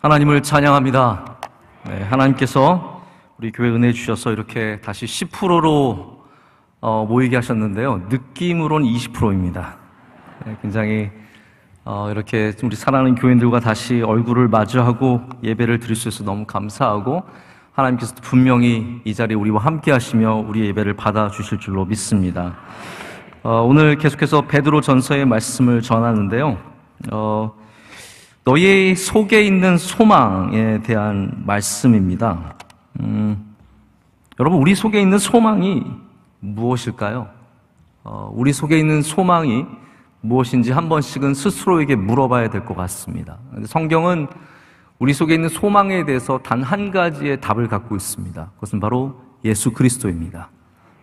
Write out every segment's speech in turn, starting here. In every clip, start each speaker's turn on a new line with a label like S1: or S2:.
S1: 하나님을 찬양합니다. 네, 하나님께서 우리 교회 은혜 주셔서 이렇게 다시 10%로 모이게 하셨는데요. 느낌으로는 20%입니다. 네, 굉장히 이렇게 우리 사랑하는 교인들과 다시 얼굴을 마주하고 예배를 드릴 수 있어서 너무 감사하고, 하나님께서 분명히 이 자리에 우리와 함께 하시며 우리의 예배를 받아주실 줄로 믿습니다. 오늘 계속해서 베드로 전서의 말씀을 전하는데요. 너희 속에 있는 소망에 대한 말씀입니다. 여러분, 우리 속에 있는 소망이 무엇일까요? 우리 속에 있는 소망이 무엇인지 한 번씩은 스스로에게 물어봐야 될 것 같습니다. 성경은 우리 속에 있는 소망에 대해서 단 한 가지의 답을 갖고 있습니다. 그것은 바로 예수 그리스도입니다.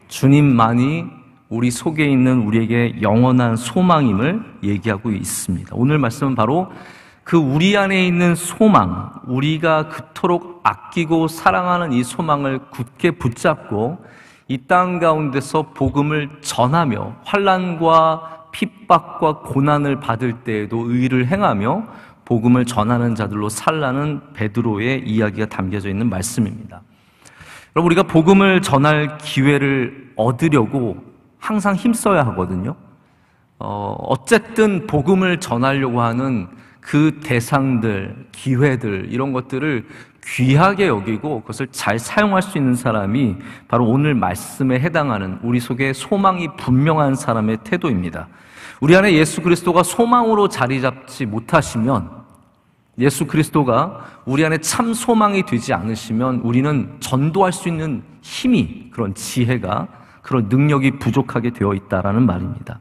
S1: 주님만이 우리 속에 있는 우리에게 영원한 소망임을 얘기하고 있습니다. 오늘 말씀은 바로 그 우리 안에 있는 소망, 우리가 그토록 아끼고 사랑하는 이 소망을 굳게 붙잡고 이 땅 가운데서 복음을 전하며 환난과 핍박과 고난을 받을 때에도 의를 행하며 복음을 전하는 자들로 살라는 베드로의 이야기가 담겨져 있는 말씀입니다. 여러분, 우리가 복음을 전할 기회를 얻으려고 항상 힘써야 하거든요. 어쨌든 복음을 전하려고 하는 그 대상들, 기회들, 이런 것들을 귀하게 여기고 그것을 잘 사용할 수 있는 사람이 바로 오늘 말씀에 해당하는 우리 속에 소망이 분명한 사람의 태도입니다. 우리 안에 예수 그리스도가 소망으로 자리 잡지 못하시면, 예수 그리스도가 우리 안에 참 소망이 되지 않으시면 우리는 전도할 수 있는 힘이, 그런 지혜가, 그런 능력이 부족하게 되어 있다라는 말입니다.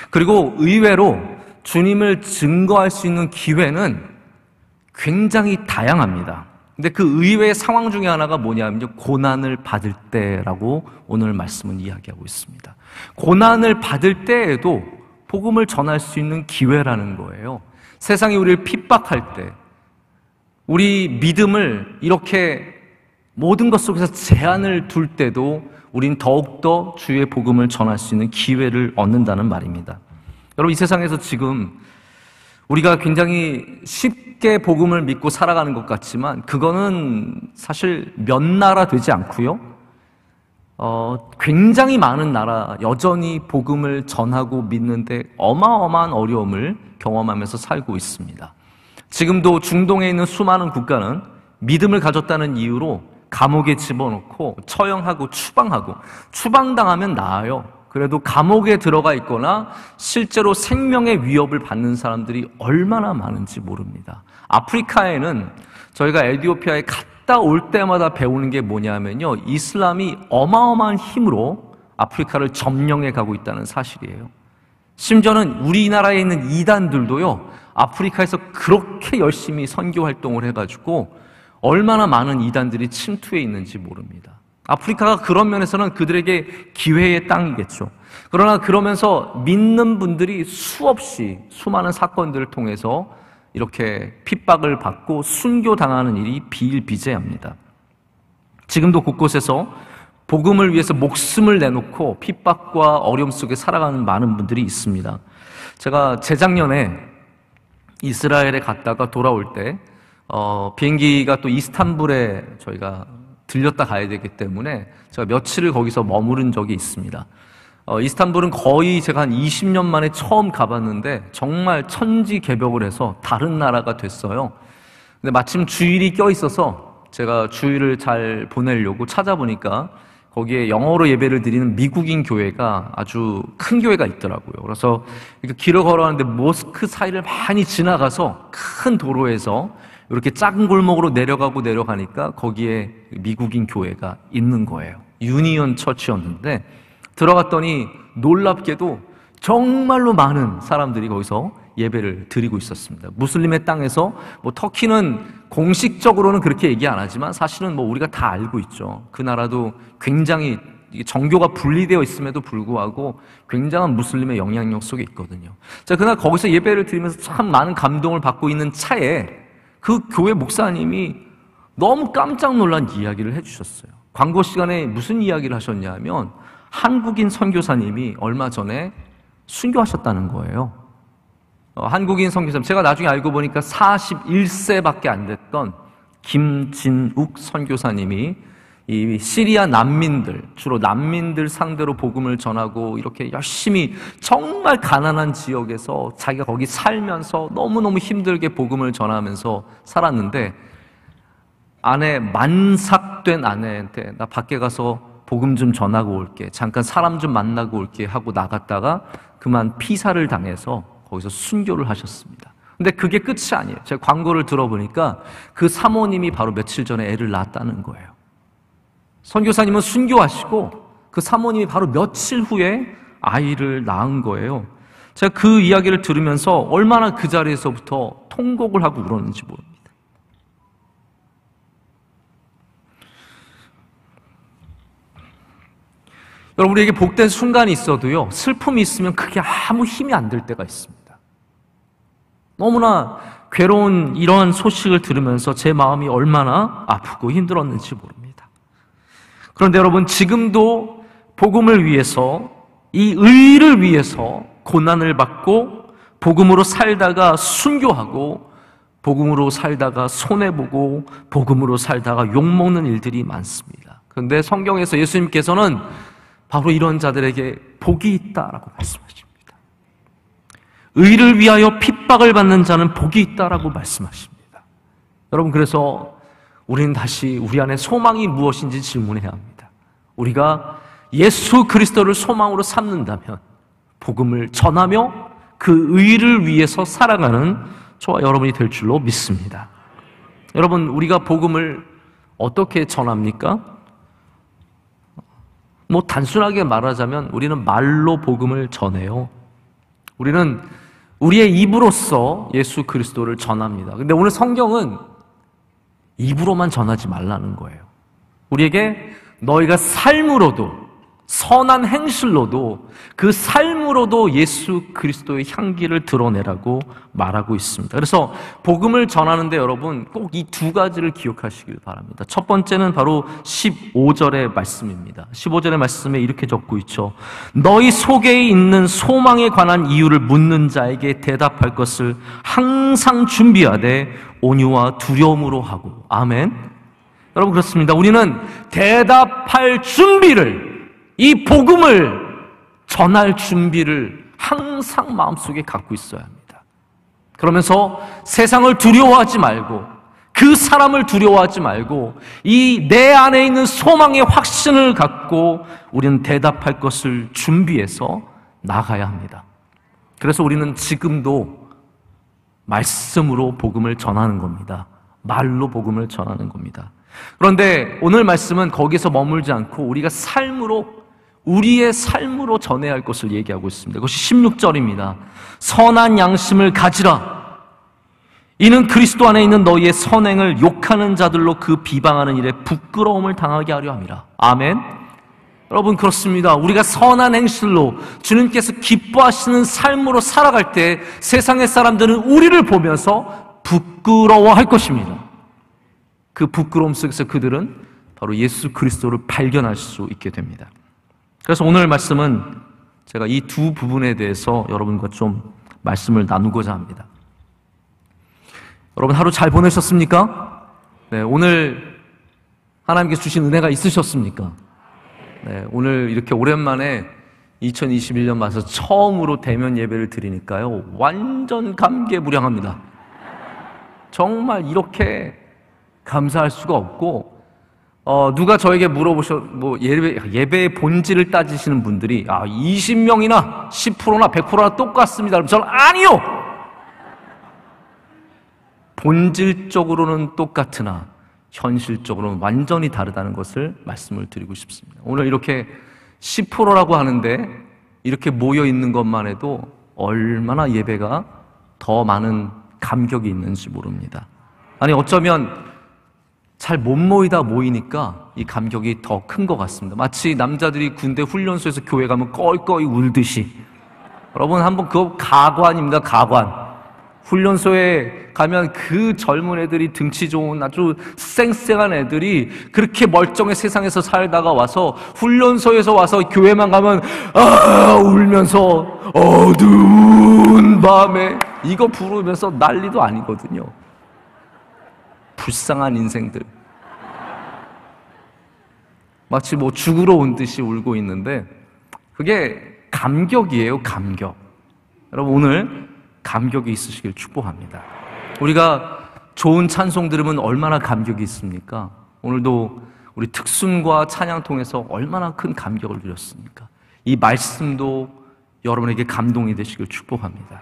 S1: 그리고 의외로 주님을 증거할 수 있는 기회는 굉장히 다양합니다. 근데 그 의외의 상황 중에 하나가 뭐냐면요, 고난을 받을 때라고 오늘 말씀은 이야기하고 있습니다. 고난을 받을 때에도 복음을 전할 수 있는 기회라는 거예요. 세상이 우리를 핍박할 때, 우리 믿음을 이렇게 모든 것 속에서 제한을 둘 때도 우린 더욱더 주의 복음을 전할 수 있는 기회를 얻는다는 말입니다. 여러분, 이 세상에서 지금 우리가 굉장히 쉽게 복음을 믿고 살아가는 것 같지만 그거는 사실 몇 나라 되지 않고요. 굉장히 많은 나라 여전히 복음을 전하고 믿는데 어마어마한 어려움을 경험하면서 살고 있습니다. 지금도 중동에 있는 수많은 국가는 믿음을 가졌다는 이유로 감옥에 집어넣고 처형하고 추방당하면 나아요. 그래도 감옥에 들어가 있거나 실제로 생명의 위협을 받는 사람들이 얼마나 많은지 모릅니다. 아프리카에는 저희가 에티오피아에 갔다 올 때마다 배우는 게 뭐냐면요, 이슬람이 어마어마한 힘으로 아프리카를 점령해 가고 있다는 사실이에요. 심지어는 우리나라에 있는 이단들도요, 아프리카에서 그렇게 열심히 선교 활동을 해가지고 얼마나 많은 이단들이 침투해 있는지 모릅니다. 아프리카가 그런 면에서는 그들에게 기회의 땅이겠죠. 그러나 그러면서 믿는 분들이 수없이 수많은 사건들을 통해서 이렇게 핍박을 받고 순교당하는 일이 비일비재합니다. 지금도 곳곳에서 복음을 위해서 목숨을 내놓고 핍박과 어려움 속에 살아가는 많은 분들이 있습니다. 제가 재작년에 이스라엘에 갔다가 돌아올 때 비행기가 또 이스탄불에 저희가 들렸다 가야 되기 때문에 제가 며칠을 거기서 머무른 적이 있습니다. 이스탄불은 거의 제가 한 20년 만에 처음 가봤는데 정말 천지개벽을 해서 다른 나라가 됐어요. 근데 마침 주일이 껴있어서 제가 주일을 잘 보내려고 찾아보니까 거기에 영어로 예배를 드리는 미국인 교회가 아주 큰 교회가 있더라고요. 그래서 길을 걸어가는데 모스크 사이를 많이 지나가서 큰 도로에서 이렇게 작은 골목으로 내려가니까 거기에 미국인 교회가 있는 거예요. 유니온 처치였는데 들어갔더니 놀랍게도 정말로 많은 사람들이 거기서 예배를 드리고 있었습니다. 무슬림의 땅에서 터키는 공식적으로는 그렇게 얘기 안 하지만 사실은 우리가 다 알고 있죠. 그 나라도 굉장히 정교가 분리되어 있음에도 불구하고 굉장한 무슬림의 영향력 속에 있거든요. 자, 그날 거기서 예배를 드리면서 참 많은 감동을 받고 있는 차에 그 교회 목사님이 너무 깜짝 놀란 이야기를 해주셨어요. 광고 시간에 무슨 이야기를 하셨냐면 한국인 선교사님이 얼마 전에 순교하셨다는 거예요. 한국인 선교사님, 제가 나중에 알고 보니까 41세밖에 안 됐던 김진욱 선교사님이 이 시리아 난민들, 주로 난민들 상대로 복음을 전하고 이렇게 열심히 정말 가난한 지역에서 자기가 거기 살면서 너무너무 힘들게 복음을 전하면서 살았는데, 만삭된 아내한테 나 밖에 가서 복음 좀 전하고 올게, 잠깐 사람 좀 만나고 올게 하고 나갔다가 그만 피살을 당해서 거기서 순교를 하셨습니다. 근데 그게 끝이 아니에요. 제가 광고를 들어보니까 그 사모님이 바로 며칠 전에 애를 낳았다는 거예요. 선교사님은 순교하시고 그 사모님이 바로 며칠 후에 아이를 낳은 거예요. 제가 그 이야기를 들으면서 얼마나 그 자리에서부터 통곡을 하고 울었는지 모릅니다. 여러분, 우리에게 복된 순간이 있어도요, 슬픔이 있으면 그게 아무 힘이 안 들 때가 있습니다. 너무나 괴로운 이러한 소식을 들으면서 제 마음이 얼마나 아프고 힘들었는지 모릅니다. 그런데 여러분, 지금도 복음을 위해서, 이 의를 위해서 고난을 받고 복음으로 살다가 순교하고 복음으로 살다가 손해보고 복음으로 살다가 욕먹는 일들이 많습니다. 그런데 성경에서 예수님께서는 바로 이런 자들에게 복이 있다라고 말씀하십니다. 의를 위하여 핍박을 받는 자는 복이 있다라고 말씀하십니다. 여러분, 그래서 우리는 다시 우리 안에 소망이 무엇인지 질문해야 합니다. 우리가 예수 그리스도를 소망으로 삼는다면 복음을 전하며 그 의를 위해서 살아가는 저와 여러분이 될 줄로 믿습니다. 여러분, 우리가 복음을 어떻게 전합니까? 단순하게 말하자면 우리는 말로 복음을 전해요. 우리는 우리의 입으로써 예수 그리스도를 전합니다. 근데 오늘 성경은 입으로만 전하지 말라는 거예요. 우리에게 너희가 삶으로도, 선한 행실로도, 그 삶으로도 예수 그리스도의 향기를 드러내라고 말하고 있습니다. 그래서 복음을 전하는데 여러분 꼭 이 두 가지를 기억하시길 바랍니다. 첫 번째는 바로 15절의 말씀입니다. 15절의 말씀에 이렇게 적고 있죠. 너희 속에 있는 소망에 관한 이유를 묻는 자에게 대답할 것을 항상 준비하되 온유와 두려움으로 하고. 아멘. 여러분, 그렇습니다. 우리는 대답할 준비를, 이 복음을 전할 준비를 항상 마음속에 갖고 있어야 합니다. 그러면서 세상을 두려워하지 말고, 그 사람을 두려워하지 말고, 이 내 안에 있는 소망의 확신을 갖고 우리는 대답할 것을 준비해서 나가야 합니다. 그래서 우리는 지금도 말씀으로 복음을 전하는 겁니다. 말로 복음을 전하는 겁니다. 그런데 오늘 말씀은 거기서 머물지 않고 우리가 우리의 삶으로 전해야 할 것을 얘기하고 있습니다. 그것이 16절입니다. 선한 양심을 가지라. 이는 그리스도 안에 있는 너희의 선행을 욕하는 자들로 그 비방하는 일에 부끄러움을 당하게 하려 함이라. 아멘. 여러분, 그렇습니다. 우리가 선한 행실로 주님께서 기뻐하시는 삶으로 살아갈 때 세상의 사람들은 우리를 보면서 부끄러워할 것입니다. 그 부끄러움 속에서 그들은 바로 예수 그리스도를 발견할 수 있게 됩니다. 그래서 오늘 말씀은 제가 이 두 부분에 대해서 여러분과 좀 말씀을 나누고자 합니다. 여러분, 하루 잘 보내셨습니까? 네, 오늘 하나님께서 주신 은혜가 있으셨습니까? 네, 오늘 이렇게 오랜만에 2021년 와서 처음으로 대면 예배를 드리니까요, 완전 감개무량합니다. 정말 이렇게 감사할 수가 없고, 누가 저에게 예배의 본질을 따지시는 분들이 20명이나 10%나 100%나 똑같습니다. 그럼 저는 아니요! 본질적으로는 똑같으나 현실적으로는 완전히 다르다는 것을 말씀을 드리고 싶습니다. 오늘 이렇게 10%라고 하는데 이렇게 모여 있는 것만 해도 얼마나 예배가 더 많은 감격이 있는지 모릅니다. 아니, 어쩌면 잘 못 모이니까 이 감격이 더 큰 것 같습니다. 마치 남자들이 군대 훈련소에서 교회 가면 껄껄이 울듯이. 여러분, 한번 그거 가관입니다. 가관. 훈련소에 가면 그 젊은 애들이 등치 좋은 아주 쌩쌩한 애들이 그렇게 멀쩡해 세상에서 살다가 와서 훈련소에서 와서 교회만 가면 울면서 어두운 밤에 이거 부르면서 난리도 아니거든요. 불쌍한 인생들. 마치 뭐 죽으러 온 듯이 울고 있는데 그게 감격이에요, 감격. 여러분 오늘 감격이 있으시길 축복합니다. 우리가 좋은 찬송 들으면 얼마나 감격이 있습니까? 오늘도 우리 특순과 찬양 통해서 얼마나 큰 감격을 누렸습니까? 이 말씀도 여러분에게 감동이 되시길 축복합니다.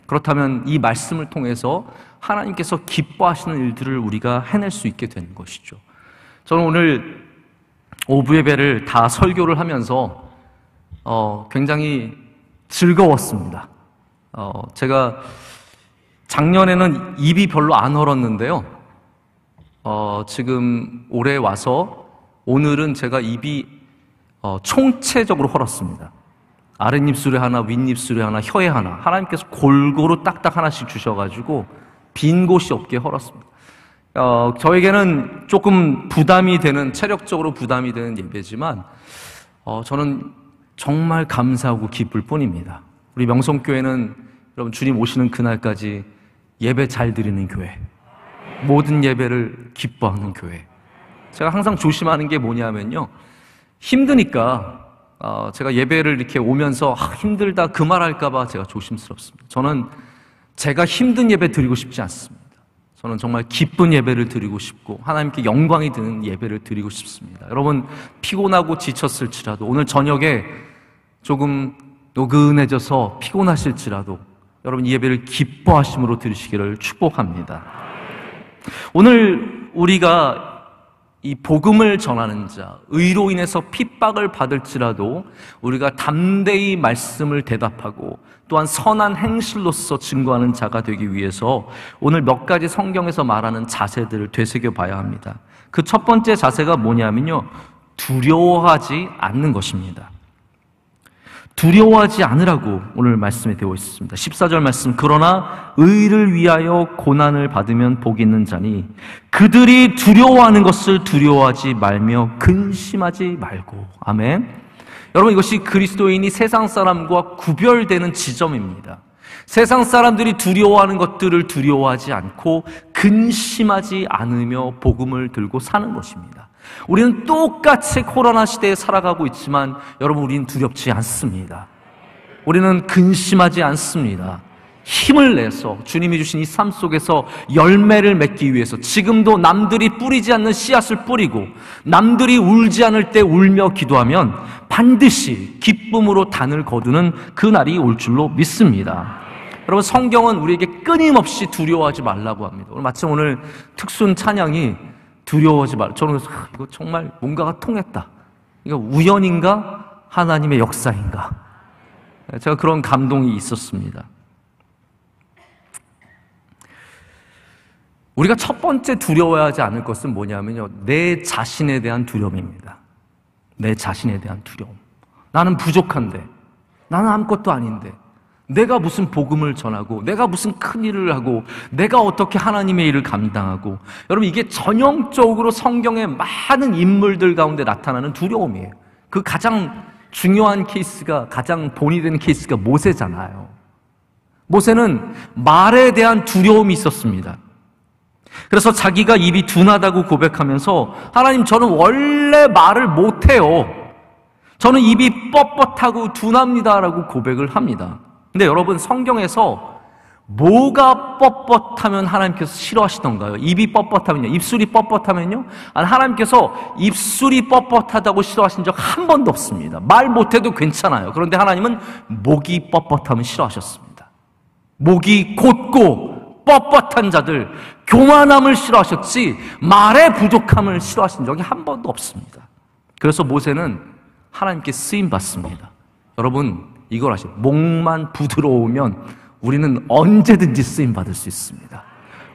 S1: 그렇다면 이 말씀을 통해서 하나님께서 기뻐하시는 일들을 우리가 해낼 수 있게 되는 것이죠. 저는 오늘 오부 예배를 다 설교를 하면서 굉장히 즐거웠습니다. 제가 작년에는 입이 별로 안 헐었는데요. 지금 올해 와서 오늘은 제가 입이 총체적으로 헐었습니다. 아랫입술에 하나, 윗입술에 하나, 혀에 하나. 하나님께서 골고루 딱딱 하나씩 주셔가지고 빈 곳이 없게 헐었습니다. 저에게는 조금 부담이 되는, 체력적으로 부담이 되는 예배지만 저는 정말 감사하고 기쁠 뿐입니다. 우리 명성교회는 여러분 주님 오시는 그날까지 예배 잘 드리는 교회, 모든 예배를 기뻐하는 교회. 제가 항상 조심하는 게 뭐냐면요, 힘드니까 제가 예배를 이렇게 오면서 힘들다 그 말 할까봐 제가 조심스럽습니다. 저는 제가 힘든 예배 드리고 싶지 않습니다. 저는 정말 기쁜 예배를 드리고 싶고 하나님께 영광이 드는 예배를 드리고 싶습니다. 여러분 피곤하고 지쳤을지라도, 오늘 저녁에 조금 노근해져서 피곤하실지라도 여러분 이 예배를 기뻐하심으로 드리시기를 축복합니다. 오늘 우리가 이 복음을 전하는 자, 의로 인해서 핍박을 받을지라도 우리가 담대히 말씀을 대답하고 또한 선한 행실로서 증거하는 자가 되기 위해서 오늘 몇 가지 성경에서 말하는 자세들을 되새겨봐야 합니다. 그 첫 번째 자세가 뭐냐면요, 두려워하지 않는 것입니다. 두려워하지 않으라고 오늘 말씀에 되어 있습니다. 14절 말씀, 그러나 의를 위하여 고난을 받으면 복이 있는 자니 그들이 두려워하는 것을 두려워하지 말며 근심하지 말고. 아멘. 여러분 이것이 그리스도인이 세상 사람과 구별되는 지점입니다. 세상 사람들이 두려워하는 것들을 두려워하지 않고 근심하지 않으며 복음을 들고 사는 것입니다. 우리는 똑같이 코로나 시대에 살아가고 있지만 여러분 우리는 두렵지 않습니다. 우리는 근심하지 않습니다. 힘을 내서 주님이 주신 이 삶 속에서 열매를 맺기 위해서 지금도 남들이 뿌리지 않는 씨앗을 뿌리고 남들이 울지 않을 때 울며 기도하면 반드시 기쁨으로 단을 거두는 그날이 올 줄로 믿습니다. 여러분 성경은 우리에게 끊임없이 두려워하지 말라고 합니다. 마침 오늘 특순 찬양이 두려워하지 말라. 저는 이거 정말 뭔가가 통했다. 이거 우연인가? 하나님의 역사인가? 제가 그런 감동이 있었습니다. 우리가 첫 번째 두려워하지 않을 것은 뭐냐면요, 내 자신에 대한 두려움입니다. 내 자신에 대한 두려움. 나는 부족한데, 나는 아무것도 아닌데, 내가 무슨 복음을 전하고, 내가 무슨 큰 일을 하고, 내가 어떻게 하나님의 일을 감당하고. 여러분 이게 전형적으로 성경의 많은 인물들 가운데 나타나는 두려움이에요. 그 가장 중요한 케이스가, 가장 본이 되는 케이스가 모세잖아요. 모세는 말에 대한 두려움이 있었습니다. 그래서 자기가 입이 둔하다고 고백하면서 하나님 저는 원래 말을 못해요. 저는 입이 뻣뻣하고 둔합니다라고 고백을 합니다. 근데 여러분 성경에서 뭐가 뻣뻣하면 하나님께서 싫어하시던가요? 입이 뻣뻣하면요? 입술이 뻣뻣하면요? 아니, 하나님께서 입술이 뻣뻣하다고 싫어하신 적 한 번도 없습니다. 말 못해도 괜찮아요. 그런데 하나님은 목이 뻣뻣하면 싫어하셨습니다. 목이 곧고 뻣뻣한 자들, 교만함을 싫어하셨지 말의 부족함을 싫어하신 적이 한 번도 없습니다. 그래서 모세는 하나님께 쓰임받습니다. 여러분 이걸 아시죠? 목만 부드러우면 우리는 언제든지 쓰임받을 수 있습니다.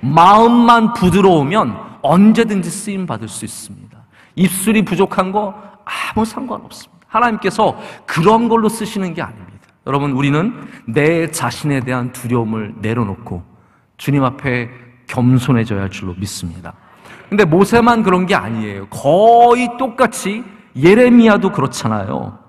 S1: 마음만 부드러우면 언제든지 쓰임받을 수 있습니다. 입술이 부족한 거 아무 상관없습니다. 하나님께서 그런 걸로 쓰시는 게 아닙니다. 여러분, 우리는 내 자신에 대한 두려움을 내려놓고 주님 앞에 겸손해져야 할 줄로 믿습니다. 근데 모세만 그런 게 아니에요. 거의 똑같이 예레미야도 그렇잖아요.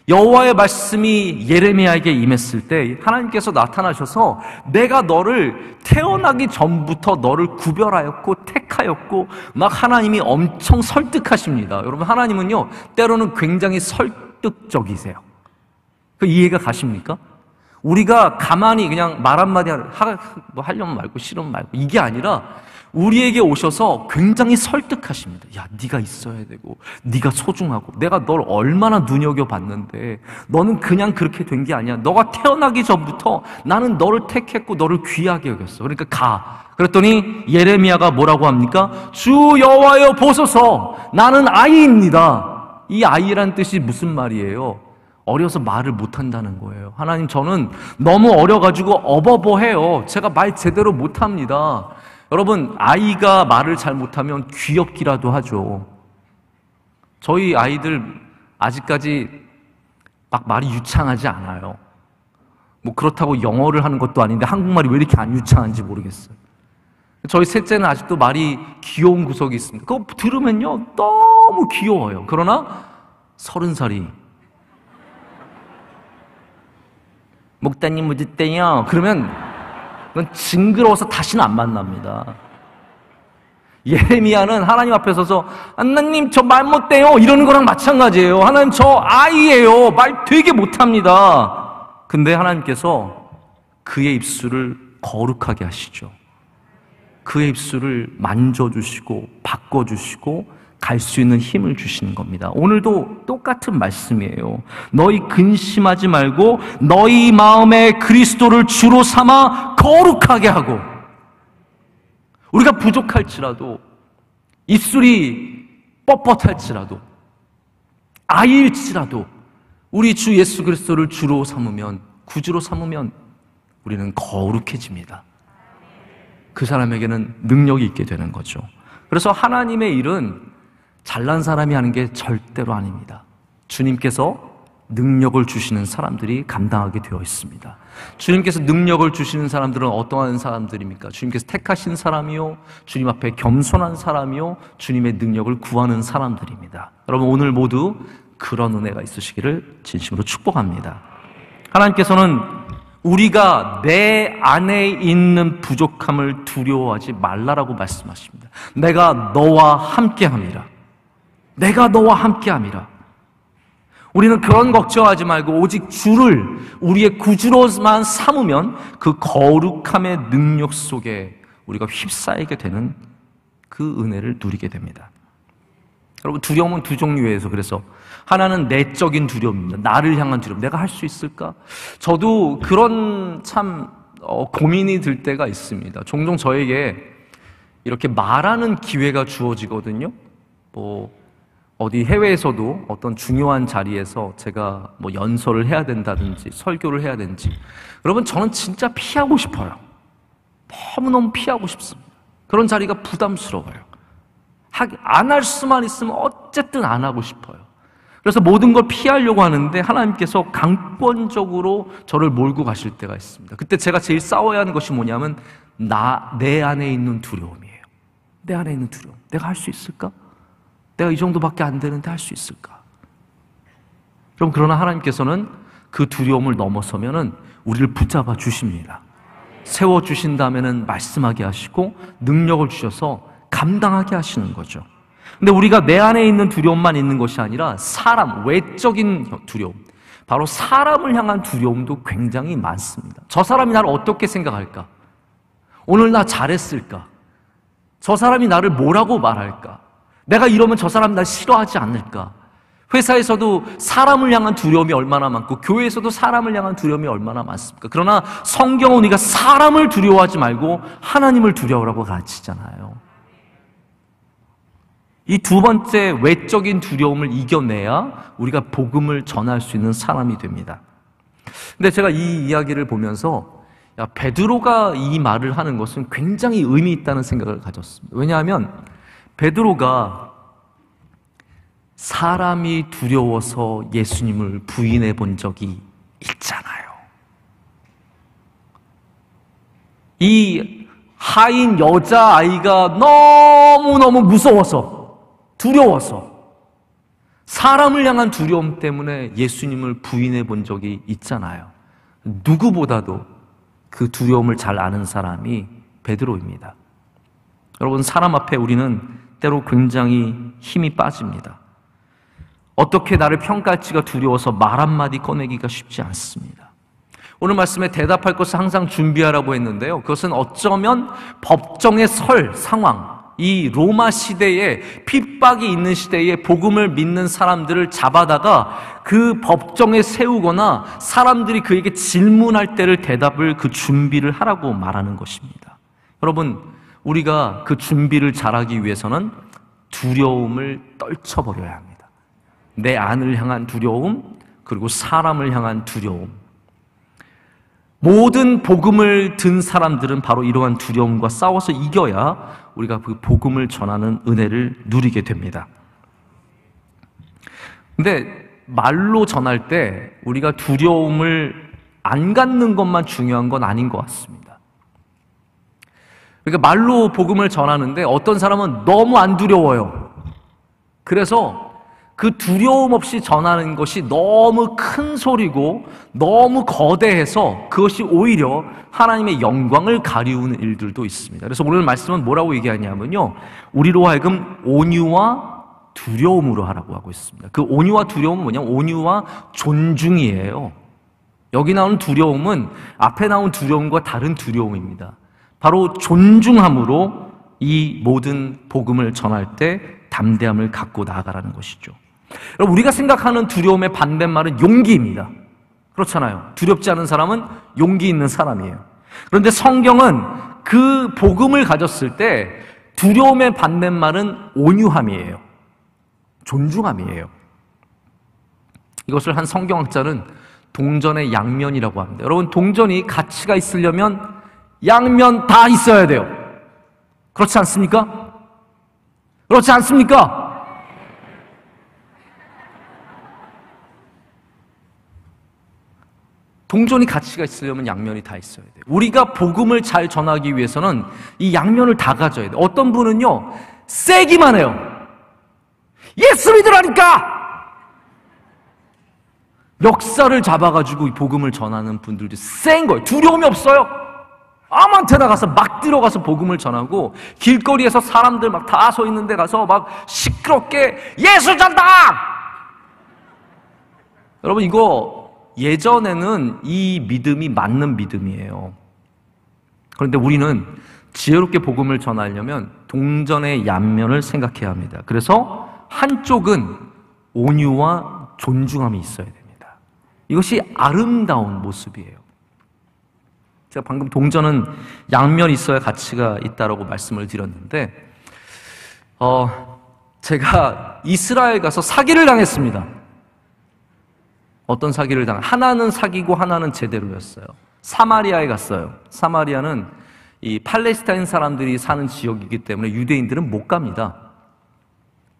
S1: 여호와의 말씀이 예레미야에게 임했을 때 하나님께서 나타나셔서 내가 너를 태어나기 전부터 너를 구별하였고 택하였고 막 하나님이 엄청 설득하십니다. 여러분, 하나님은요 때로는 굉장히 설득적이세요. 그 이해가 가십니까? 우리가 가만히 그냥 말 한마디 하려면 말고 싫으면 말고 이게 아니라 우리에게 오셔서 굉장히 설득하십니다. 야, 네가 있어야 되고 네가 소중하고 내가 널 얼마나 눈여겨봤는데 너는 그냥 그렇게 된 게 아니야. 너가 태어나기 전부터 나는 너를 택했고 너를 귀하게 여겼어. 그러니까 가. 그랬더니 예레미야가 뭐라고 합니까? 주 여호와여 보소서, 나는 아이입니다. 이 아이란 뜻이 무슨 말이에요? 어려서 말을 못한다는 거예요. 하나님, 저는 너무 어려가지고 어버버해요. 제가 말 제대로 못합니다. 여러분, 아이가 말을 잘 못하면 귀엽기라도 하죠. 저희 아이들 아직까지 막 말이 유창하지 않아요. 뭐 그렇다고 영어를 하는 것도 아닌데 한국말이 왜 이렇게 안 유창한지 모르겠어요. 저희 셋째는 아직도 말이 귀여운 구석이 있습니다. 그거 들으면요 너무 귀여워요. 그러나 30살이 목사님 묻었대요. 그러면 그건 징그러워서 다시는 안 만납니다. 예레미야는 하나님 앞에 서서 하나님 저 말 못해요 이러는 거랑 마찬가지예요. 하나님 저 아이예요. 말 되게 못합니다. 근데 하나님께서 그의 입술을 거룩하게 하시죠. 그의 입술을 만져주시고 바꿔주시고 갈 수 있는 힘을 주시는 겁니다. 오늘도 똑같은 말씀이에요. 너희 근심하지 말고 너희 마음에 그리스도를 주로 삼아 거룩하게 하고, 우리가 부족할지라도 입술이 뻣뻣할지라도 아이일지라도 우리 주 예수 그리스도를 주로 삼으면, 구주로 삼으면 우리는 거룩해집니다. 그 사람에게는 능력이 있게 되는 거죠. 그래서 하나님의 일은 잘난 사람이 하는 게 절대로 아닙니다. 주님께서 능력을 주시는 사람들이 감당하게 되어 있습니다. 주님께서 능력을 주시는 사람들은 어떠한 사람들입니까? 주님께서 택하신 사람이요, 주님 앞에 겸손한 사람이요, 주님의 능력을 구하는 사람들입니다. 여러분, 오늘 모두 그런 은혜가 있으시기를 진심으로 축복합니다. 하나님께서는 우리가 내 안에 있는 부족함을 두려워하지 말라라고 말씀하십니다. 내가 너와 함께함이라. 내가 너와 함께함이라. 우리는 그런 걱정하지 말고 오직 주를 우리의 구주로만 삼으면 그 거룩함의 능력 속에 우리가 휩싸이게 되는 그 은혜를 누리게 됩니다. 여러분, 두려움은 두 종류에서, 그래서 하나는 내적인 두려움입니다. 나를 향한 두려움. 내가 할 수 있을까? 저도 그런 참 고민이 들 때가 있습니다. 종종 저에게 이렇게 말하는 기회가 주어지거든요. 어디 해외에서도 어떤 중요한 자리에서 제가 연설을 해야 된다든지 설교를 해야 되는지, 여러분, 저는 진짜 피하고 싶어요. 너무너무 피하고 싶습니다. 그런 자리가 부담스러워요. 안 할 수만 있으면 어쨌든 안 하고 싶어요. 그래서 모든 걸 피하려고 하는데 하나님께서 강권적으로 저를 몰고 가실 때가 있습니다. 그때 제가 제일 싸워야 하는 것이 뭐냐면 내 안에 있는 두려움이에요. 내 안에 있는 두려움. 내가 할 수 있을까? 내가 이 정도밖에 안 되는데 할 수 있을까? 그러나 하나님께서는 그 두려움을 넘어서면은 우리를 붙잡아 주십니다. 세워 주신 다음에는 말씀하게 하시고 능력을 주셔서 감당하게 하시는 거죠. 근데 우리가 내 안에 있는 두려움만 있는 것이 아니라 사람, 외적인 두려움, 바로 사람을 향한 두려움도 굉장히 많습니다. 저 사람이 나를 어떻게 생각할까? 오늘 나 잘했을까? 저 사람이 나를 뭐라고 말할까? 내가 이러면 저 사람 날 싫어하지 않을까? 회사에서도 사람을 향한 두려움이 얼마나 많고 교회에서도 사람을 향한 두려움이 얼마나 많습니까? 그러나 성경은 우리가 사람을 두려워하지 말고 하나님을 두려워라고 가르치잖아요. 이 두 번째 외적인 두려움을 이겨내야 우리가 복음을 전할 수 있는 사람이 됩니다. 근데 제가 이 이야기를 보면서 베드로가 이 말을 하는 것은 굉장히 의미 있다는 생각을 가졌습니다. 왜냐하면 베드로가 사람이 두려워서 예수님을 부인해 본 적이 있잖아요. 이 하인 여자아이가 너무너무 무서워서, 두려워서, 사람을 향한 두려움 때문에 예수님을 부인해 본 적이 있잖아요. 누구보다도 그 두려움을 잘 아는 사람이 베드로입니다. 여러분, 사람 앞에 우리는 때로 굉장히 힘이 빠집니다. 어떻게 나를 평가할지가 두려워서 말 한마디 꺼내기가 쉽지 않습니다. 오늘 말씀에 대답할 것을 항상 준비하라고 했는데요. 그것은 어쩌면 법정에 설 상황, 이 로마 시대에 핍박이 있는 시대에 복음을 믿는 사람들을 잡아다가 그 법정에 세우거나 사람들이 그에게 질문할 때를 대답을 그 준비를 하라고 말하는 것입니다. 여러분, 우리가 그 준비를 잘하기 위해서는 두려움을 떨쳐버려야 합니다. 내 안을 향한 두려움, 그리고 사람을 향한 두려움. 모든 복음을 든 사람들은 바로 이러한 두려움과 싸워서 이겨야 우리가 그 복음을 전하는 은혜를 누리게 됩니다. 근데 말로 전할 때 우리가 두려움을 안 갖는 것만 중요한 건 아닌 것 같습니다. 그러니까 말로 복음을 전하는데 어떤 사람은 너무 안 두려워요. 그래서 그 두려움 없이 전하는 것이 너무 큰 소리고 너무 거대해서 그것이 오히려 하나님의 영광을 가리우는 일들도 있습니다. 그래서 오늘 말씀은 뭐라고 얘기하냐면요, 우리로 하여금 온유와 두려움으로 하라고 하고 있습니다. 그 온유와 두려움은 뭐냐면 온유와 존중이에요. 여기 나오는 두려움은 앞에 나온 두려움과 다른 두려움입니다. 바로 존중함으로 이 모든 복음을 전할 때 담대함을 갖고 나아가라는 것이죠. 여러분, 우리가 생각하는 두려움의 반대말은 용기입니다. 그렇잖아요. 두렵지 않은 사람은 용기 있는 사람이에요. 그런데 성경은 그 복음을 가졌을 때 두려움의 반대말은 온유함이에요. 존중함이에요. 이것을 한 성경학자는 동전의 양면이라고 합니다. 여러분, 동전이 가치가 있으려면 양면 다 있어야 돼요. 그렇지 않습니까? 그렇지 않습니까? 동전이 가치가 있으려면 양면이 다 있어야 돼요. 우리가 복음을 잘 전하기 위해서는 이 양면을 다 가져야 돼요. 어떤 분은요, 세기만 해요. 예수 믿으라니까! 역사를 잡아가지고 이 복음을 전하는 분들도 센 거예요. 두려움이 없어요. 아무한테 나가서 막 들어가서 복음을 전하고 길거리에서 사람들 막 다 서 있는 데 가서 막 시끄럽게 예수 전당! 여러분, 이거 예전에는 이 믿음이 맞는 믿음이에요. 그런데 우리는 지혜롭게 복음을 전하려면 동전의 양면을 생각해야 합니다. 그래서 한쪽은 온유와 존중함이 있어야 됩니다. 이것이 아름다운 모습이에요. 제가 방금 동전은 양면이 있어야 가치가 있다라고 말씀을 드렸는데, 제가 이스라엘 가서 사기를 당했습니다. 어떤 사기를 하나는 사기고 하나는 제대로였어요. 사마리아에 갔어요. 사마리아는 이 팔레스타인 사람들이 사는 지역이기 때문에 유대인들은 못 갑니다.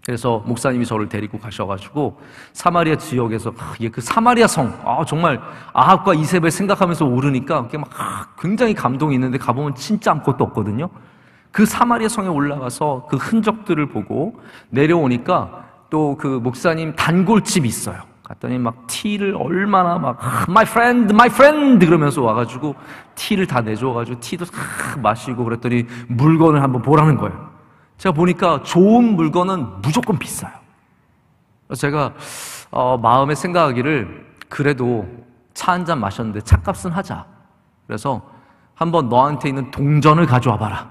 S1: 그래서 목사님이 저를 데리고 가셔가지고 사마리아 지역에서 그 사마리아 성, 정말 아합과 이세벨 생각하면서 오르니까 막 굉장히 감동이 있는데 가보면 진짜 아무것도 없거든요. 그 사마리아 성에 올라가서 그 흔적들을 보고 내려오니까 또 그 목사님 단골집이 있어요. 갔더니 막 티를 얼마나 막 my friend 그러면서 와가지고 티를 다 내줘가지고 티도 마시고 그랬더니 물건을 한번 보라는 거예요. 제가 보니까 좋은 물건은 무조건 비싸요. 그래서 제가 마음에 생각하기를 그래도 차 한 잔 마셨는데 차값은 하자. 그래서 한번 너한테 있는 동전을 가져와 봐라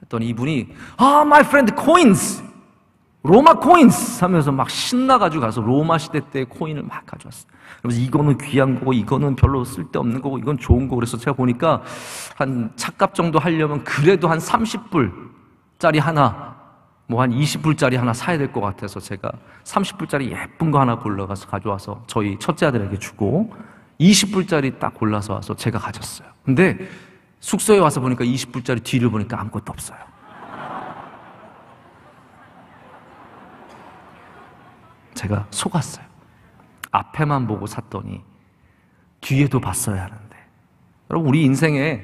S1: 했더니 이분이 my friend coins, 로마 코인스 하면서 막 신나가지고 가서 로마 시대 때의 코인을 막 가져왔어요. 그래서 이거는 귀한 거고 이거는 별로 쓸데없는 거고 이건 좋은 거고 그래서 제가 보니까 한 차값 정도 하려면 그래도 한 30불짜리 하나, 뭐 한 20불짜리 하나 사야 될 것 같아서 제가 30불짜리 예쁜 거 하나 골라가서 가져와서 저희 첫째 아들에게 주고 20불짜리 딱 골라서 와서 제가 가졌어요. 근데 숙소에 와서 보니까 20불짜리 뒤를 보니까 아무것도 없어요. 제가 속았어요. 앞에만 보고 샀더니 뒤에도 봤어야 하는데. 여러분, 우리 인생에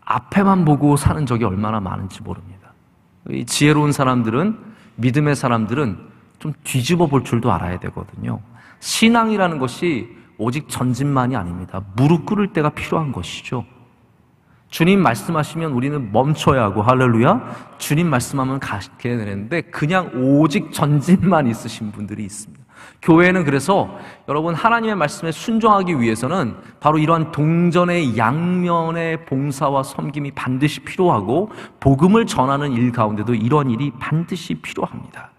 S1: 앞에만 보고 사는 적이 얼마나 많은지 모릅니다. 이 지혜로운 사람들은, 믿음의 사람들은 좀 뒤집어 볼 줄도 알아야 되거든요. 신앙이라는 것이 오직 전진만이 아닙니다. 무릎 꿇을 때가 필요한 것이죠. 주님 말씀하시면 우리는 멈춰야 하고, 할렐루야. 주님 말씀하면 가게 되는데 그냥 오직 전진만 있으신 분들이 있습니다. 교회는 그래서 여러분 하나님의 말씀에 순종하기 위해서는 바로 이러한 동전의 양면의 봉사와 섬김이 반드시 필요하고, 복음을 전하는 일 가운데도 이런 일이 반드시 필요합니다.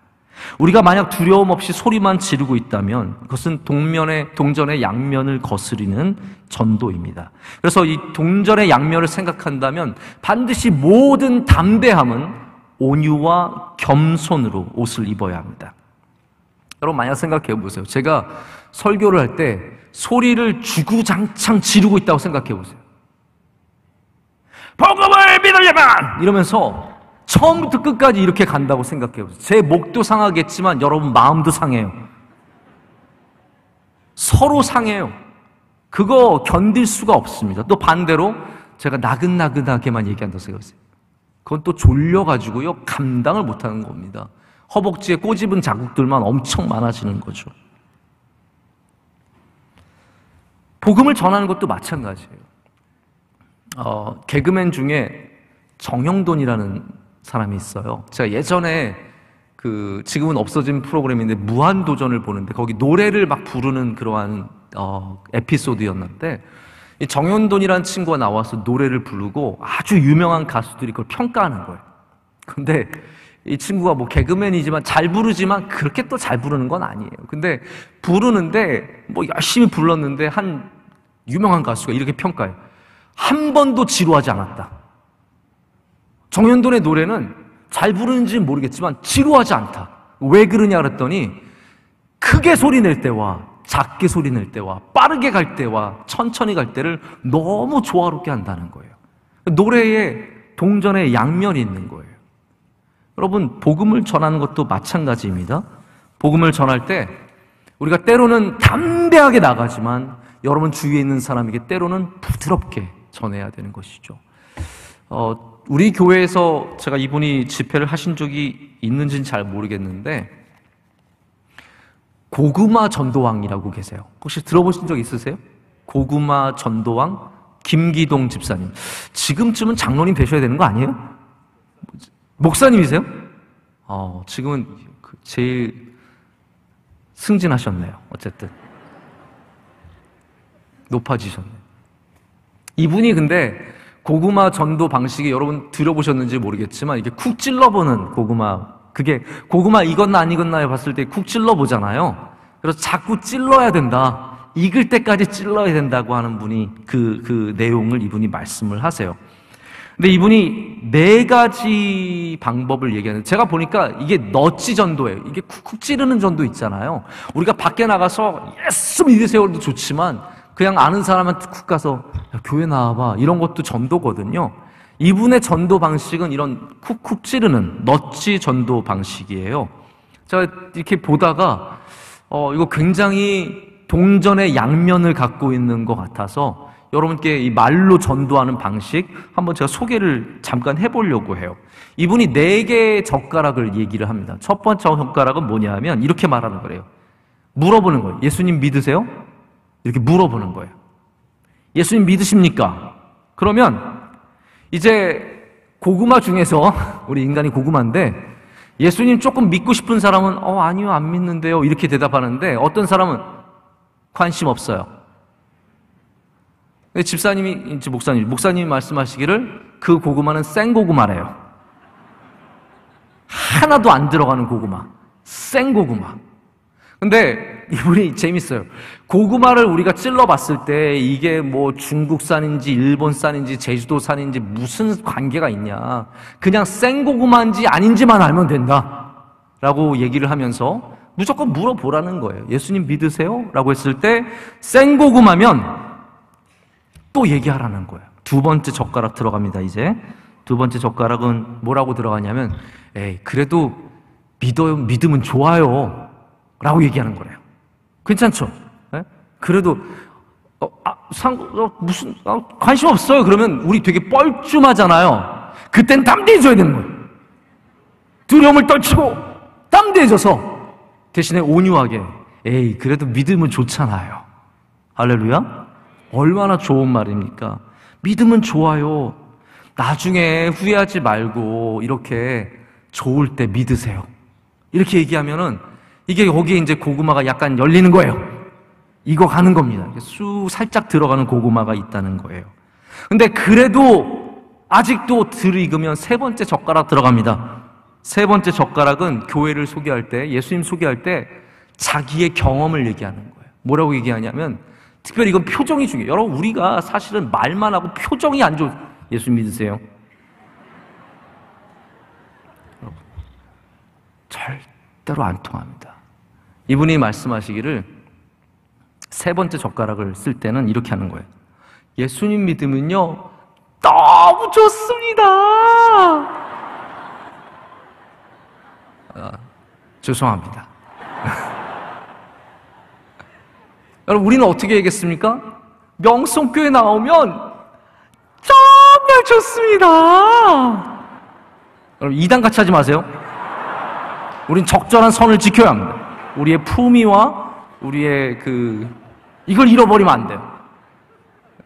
S1: 우리가 만약 두려움 없이 소리만 지르고 있다면 그것은 동전의 양면을 거스리는 전도입니다. 그래서 이 동전의 양면을 생각한다면 반드시 모든 담대함은 온유와 겸손으로 옷을 입어야 합니다. 여러분 만약 생각해 보세요. 제가 설교를 할 때 소리를 주구장창 지르고 있다고 생각해 보세요. 복음을 믿으려면! 이러면서 처음부터 끝까지 이렇게 간다고 생각해 보세요. 제 목도 상하겠지만 여러분 마음도 상해요. 서로 상해요. 그거 견딜 수가 없습니다. 또 반대로 제가 나긋나긋하게만 얘기한다고 생각하세요. 그건 또 졸려가지고요 감당을 못하는 겁니다. 허벅지에 꼬집은 자국들만 엄청 많아지는 거죠. 복음을 전하는 것도 마찬가지예요. 개그맨 중에 정영돈이라는 사람이 있어요. 제가 예전에 지금은 없어진 프로그램인데 무한도전을 보는데 거기 노래를 막 부르는 그러한 에피소드였는데, 이 정영돈이라는 친구가 나와서 노래를 부르고 아주 유명한 가수들이 그걸 평가하는 거예요. 근데 이 친구가 뭐 개그맨이지만 잘 부르지만 그렇게 또 잘 부르는 건 아니에요. 근데 부르는데 뭐 열심히 불렀는데 한 유명한 가수가 이렇게 평가해요. 한 번도 지루하지 않았다. 정현돈의 노래는 잘 부르는지는 모르겠지만 지루하지 않다. 왜 그러냐 그랬더니 크게 소리 낼 때와 작게 소리 낼 때와 빠르게 갈 때와 천천히 갈 때를 너무 조화롭게 한다는 거예요. 노래에 동전의 양면이 있는 거예요. 여러분 복음을 전하는 것도 마찬가지입니다. 복음을 전할 때 우리가 때로는 담대하게 나가지만 여러분 주위에 있는 사람에게 때로는 부드럽게 전해야 되는 것이죠. 우리 교회에서 제가 이분이 집회를 하신 적이 있는지는 잘 모르겠는데 고구마 전도왕이라고 계세요. 혹시 들어보신 적 있으세요? 고구마 전도왕 김기동 집사님. 지금쯤은 장로님 되셔야 되는 거 아니에요? 목사님이세요? 지금은 제일 승진하셨네요. 어쨌든 높아지셨네요. 이분이 근데 고구마 전도 방식이 여러분 들어보셨는지 모르겠지만 이게 쿡 찔러보는 그게 고구마 익었나 안 익었나 봤을 때 쿡 찔러보잖아요. 그래서 자꾸 찔러야 된다. 익을 때까지 찔러야 된다고 하는 분이 그 내용을 이분이 말씀을 하세요. 근데 이분이 4가지 방법을 얘기하는데 제가 보니까 이게 너찌 전도예요. 이게 쿡쿡 찌르는 전도 있잖아요. 우리가 밖에 나가서 예수 믿으세요도 좋지만 그냥 아는 사람한테 쿡 가서 야, 교회 나와봐 이런 것도 전도거든요. 이분의 전도 방식은 이런 쿡쿡 찌르는 너찌 전도 방식이에요. 제가 이렇게 보다가 이거 굉장히 동전의 양면을 갖고 있는 것 같아서 여러분께 이 말로 전도하는 방식 한번 제가 소개를 잠깐 해보려고 해요. 이분이 4개의 젓가락을 얘기를 합니다. 첫 번째 젓가락은 뭐냐면 이렇게 말하는 거래요. 물어보는 거예요. 예수님 믿으세요? 이렇게 물어보는 거예요. 예수님 믿으십니까? 그러면 이제 고구마 중에서 우리 인간이 고구마인데 예수님 조금 믿고 싶은 사람은 아니요 안 믿는데요 이렇게 대답하는데 어떤 사람은 관심 없어요. 집사님이 목사님이 말씀하시기를 그 고구마는 생고구마래요. 하나도 안 들어가는 고구마, 생고구마. 근데 이분이 재밌어요. 고구마를 우리가 찔러봤을 때 이게 뭐 중국산인지 일본산인지 제주도산인지 무슨 관계가 있냐. 그냥 생고구마인지 아닌지만 알면 된다 라고 얘기를 하면서 무조건 물어보라는 거예요. 예수님 믿으세요? 라고 했을 때 생고구마면 또 얘기하라는 거예요. 2번째 젓가락 들어갑니다. 이제 2번째 젓가락은 뭐라고 들어가냐면 그래도 믿으면 좋아요 라고 얘기하는 거래요. 괜찮죠? 네? 그래도 관심 없어요. 그러면 우리 되게 뻘쭘하잖아요. 그땐 담대해져야 되는 거예요. 두려움을 떨치고 담대해져서 대신에 온유하게, 에이, 그래도 믿음은 좋잖아요. 할렐루야? 얼마나 좋은 말입니까? 믿음은 좋아요. 나중에 후회하지 말고 이렇게 좋을 때 믿으세요. 이렇게 얘기하면은 이게 거기에 이제 고구마가 약간 열리는 거예요. 익어가는 겁니다. 쑥 살짝 들어가는 고구마가 있다는 거예요. 근데 그래도 아직도 덜 익으면 세 번째 젓가락 들어갑니다. 세 번째 젓가락은 교회를 소개할 때, 예수님 소개할 때 자기의 경험을 얘기하는 거예요. 뭐라고 얘기하냐면, 특별히 이건 표정이 중요해요. 여러분, 우리가 사실은 말만 하고 표정이 안 좋은, 예수 믿으세요? 여러분, 절대로 안 통합니다. 이분이 말씀하시기를 세 번째 젓가락을 쓸 때는 이렇게 하는 거예요. 예수님 믿으면요, 너무 좋습니다. 죄송합니다. 여러분, 우리는 어떻게 얘기했습니까? 명성교회 나오면 정말 좋습니다. 여러분, 이단같이 하지 마세요. 우린 적절한 선을 지켜야 합니다. 우리의 품위와 우리의 이걸 잃어버리면 안 돼요.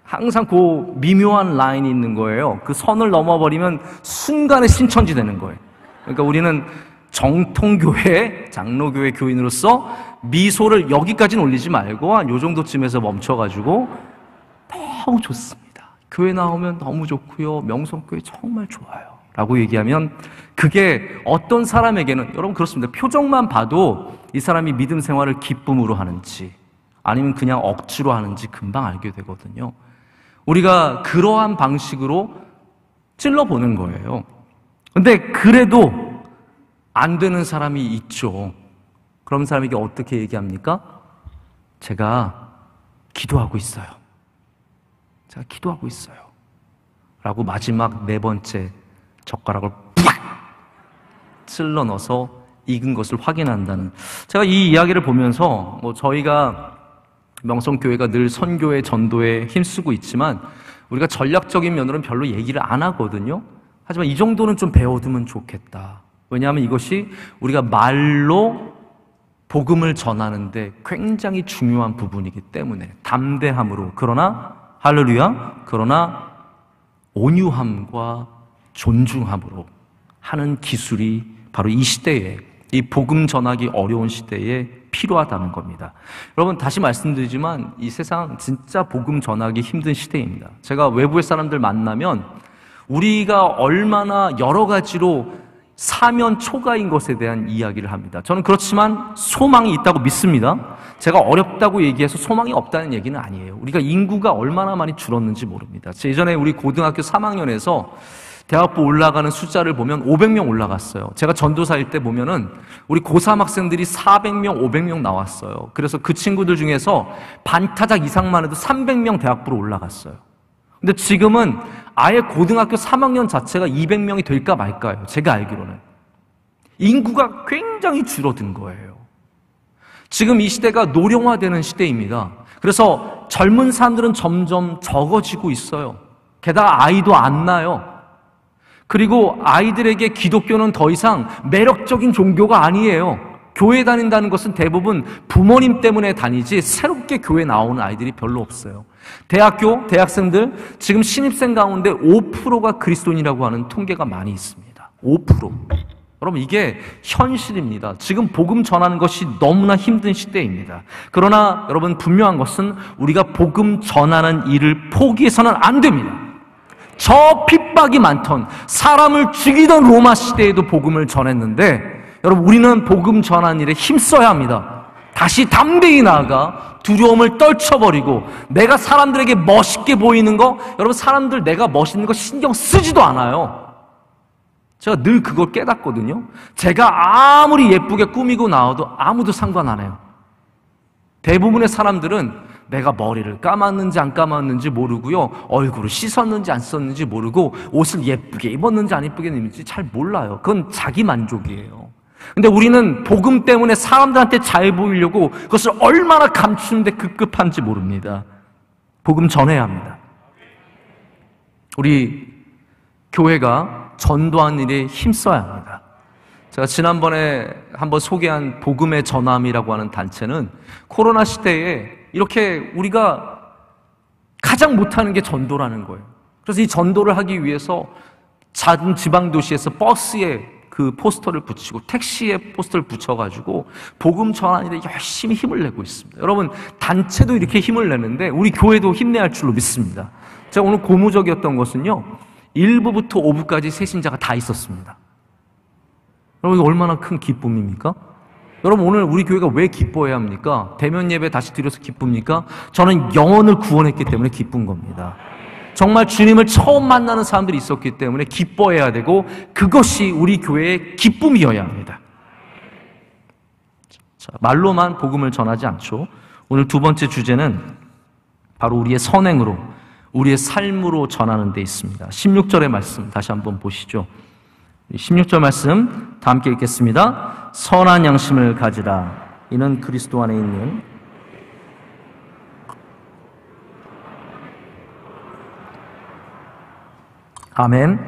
S1: 항상 그 미묘한 라인이 있는 거예요. 그 선을 넘어버리면 순간에 신천지 되는 거예요. 그러니까 우리는 정통교회, 장로교회 교인으로서 미소를 여기까지는 올리지 말고 한 요 정도쯤에서 멈춰가지고 너무 좋습니다. 교회 나오면 너무 좋고요. 명성교회 정말 좋아요. 라고 얘기하면 그게 어떤 사람에게는, 여러분 그렇습니다. 표정만 봐도 이 사람이 믿음 생활을 기쁨으로 하는지 아니면 그냥 억지로 하는지 금방 알게 되거든요. 우리가 그러한 방식으로 찔러보는 거예요. 근데 그래도 안 되는 사람이 있죠. 그런 사람에게 어떻게 얘기합니까? 제가 기도하고 있어요. 제가 기도하고 있어요. 라고 마지막 네 번째 젓가락을 팍! 찔러 넣어서 익은 것을 확인한다는. 제가 이 이야기를 보면서 저희가 명성교회가 늘 선교회, 전도에 힘쓰고 있지만 우리가 전략적인 면으로는 별로 얘기를 안 하거든요. 하지만 이 정도는 좀 배워두면 좋겠다. 왜냐하면 이것이 우리가 말로 복음을 전하는데 굉장히 중요한 부분이기 때문에 담대함으로, 그러나 할렐루야, 그러나 온유함과 존중함으로 하는 기술이 바로 이 시대에, 이 복음 전하기 어려운 시대에 필요하다는 겁니다. 여러분, 다시 말씀드리지만 이 세상 진짜 복음 전하기 힘든 시대입니다. 제가 외부의 사람들 만나면 우리가 얼마나 여러 가지로 사면 초가인 것에 대한 이야기를 합니다. 저는 그렇지만 소망이 있다고 믿습니다. 제가 어렵다고 얘기해서 소망이 없다는 얘기는 아니에요. 우리가 인구가 얼마나 많이 줄었는지 모릅니다. 예전에 우리 고등학교 3학년에서 대학부 올라가는 숫자를 보면 500명 올라갔어요. 제가 전도사일 때 보면은 우리 고3 학생들이 400명, 500명 나왔어요. 그래서 그 친구들 중에서 반타작 이상만 해도 300명 대학부로 올라갔어요. 근데 지금은 아예 고등학교 3학년 자체가 200명이 될까 말까요. 제가 알기로는. 인구가 굉장히 줄어든 거예요. 지금 이 시대가 노령화되는 시대입니다. 그래서 젊은 사람들은 점점 적어지고 있어요. 게다가 아이도 안 낳아요. 그리고 아이들에게 기독교는 더 이상 매력적인 종교가 아니에요. 교회 다닌다는 것은 대부분 부모님 때문에 다니지 새롭게 교회 나오는 아이들이 별로 없어요. 대학생들 지금 신입생 가운데 5%가 그리스도인이라고 하는 통계가 많이 있습니다. 5%. 여러분, 이게 현실입니다. 지금 복음 전하는 것이 너무나 힘든 시대입니다. 그러나 여러분, 분명한 것은 우리가 복음 전하는 일을 포기해서는 안 됩니다. 저 핍박이 많던, 사람을 죽이던 로마 시대에도 복음을 전했는데 여러분, 우리는 복음 전하는 일에 힘써야 합니다. 다시 담대히 나아가 두려움을 떨쳐버리고 내가 사람들에게 멋있게 보이는 거, 여러분, 사람들 내가 멋있는 거 신경 쓰지도 않아요. 제가 늘 그걸 깨닫거든요. 제가 아무리 예쁘게 꾸미고 나와도 아무도 상관 안 해요. 대부분의 사람들은 내가 머리를 감았는지 안 감았는지 모르고요, 얼굴을 씻었는지 안 씻었는지 모르고, 옷을 예쁘게 입었는지 안 예쁘게 입는지 잘 몰라요. 그건 자기 만족이에요. 근데 우리는 복음 때문에 사람들한테 잘 보이려고 그것을 얼마나 감추는데 급급한지 모릅니다. 복음 전해야 합니다. 우리 교회가 전도하는 일에 힘써야 합니다. 제가 지난번에 한번 소개한 복음의 전함이라고 하는 단체는 코로나 시대에 이렇게 우리가 가장 못하는 게 전도라는 거예요. 그래서 이 전도를 하기 위해서 작은 지방 도시에서 버스에 그 포스터를 붙이고 택시에 포스터를 붙여가지고 복음 전환에 열심히 힘을 내고 있습니다. 여러분, 단체도 이렇게 힘을 내는데 우리 교회도 힘내야 할 줄로 믿습니다. 제가 오늘 고무적이었던 것은요, 1부부터 5부까지 세신자가 다 있었습니다. 여러분, 얼마나 큰 기쁨입니까? 여러분, 오늘 우리 교회가 왜 기뻐해야 합니까? 대면 예배 다시 드려서 기쁩니까? 저는 영혼을 구원했기 때문에 기쁜 겁니다. 정말 주님을 처음 만나는 사람들이 있었기 때문에 기뻐해야 되고, 그것이 우리 교회의 기쁨이어야 합니다. 자, 말로만 복음을 전하지 않죠. 오늘 두 번째 주제는 바로 우리의 선행으로, 우리의 삶으로 전하는 데 있습니다. 16절의 말씀 다시 한번 보시죠. 16절 말씀 다 함께 읽겠습니다. 선한 양심을 가지라. 이는 그리스도 안에 있는 아멘.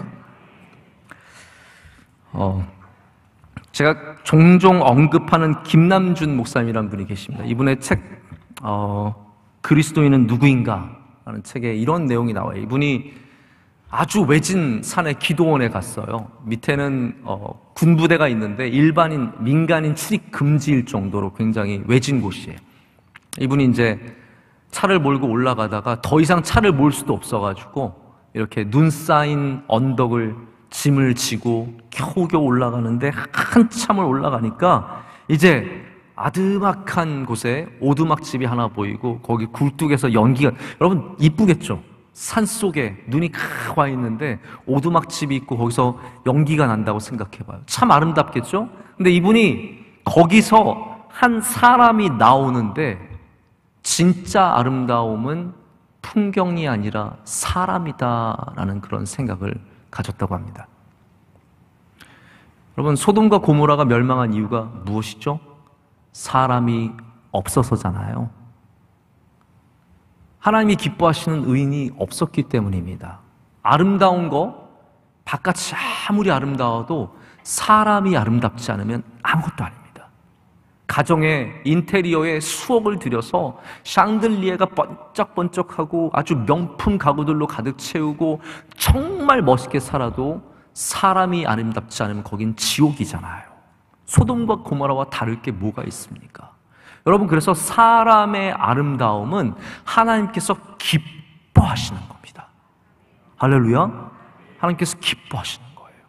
S1: 제가 종종 언급하는 김남준 목사님이라는 분이 계십니다. 이분의 책 그리스도인은 누구인가 라는 책에 이런 내용이 나와요. 이분이 아주 외진 산의 기도원에 갔어요. 밑에는 군부대가 있는데 일반인, 민간인 출입 금지일 정도로 굉장히 외진 곳이에요. 이분이 이제 차를 몰고 올라가다가 더 이상 차를 몰 수도 없어가지고 이렇게 눈 쌓인 언덕을 짐을 지고 겨우겨우 올라가는데 한참을 올라가니까 이제 아드막한 곳에 오두막집이 하나 보이고 거기 굴뚝에서 연기가, 여러분 이쁘겠죠? 산속에 눈이 칵 와 있는데 오두막집이 있고 거기서 연기가 난다고 생각해봐요. 참 아름답겠죠? 근데 이분이 거기서 한 사람이 나오는데 진짜 아름다움은 풍경이 아니라 사람이다라는 그런 생각을 가졌다고 합니다. 여러분, 소돔과 고모라가 멸망한 이유가 무엇이죠? 사람이 없어서잖아요. 하나님이 기뻐하시는 의인이 없었기 때문입니다. 아름다운 거, 바깥이 아무리 아름다워도 사람이 아름답지 않으면 아무것도 아닙니다. 가정의 인테리어에 수억을 들여서 샹들리에가 번쩍번쩍하고 아주 명품 가구들로 가득 채우고 정말 멋있게 살아도 사람이 아름답지 않으면 거긴 지옥이잖아요. 소돔과 고모라와 다를 게 뭐가 있습니까? 여러분, 그래서 사람의 아름다움은 하나님께서 기뻐하시는 겁니다. 할렐루야. 하나님께서 기뻐하시는 거예요.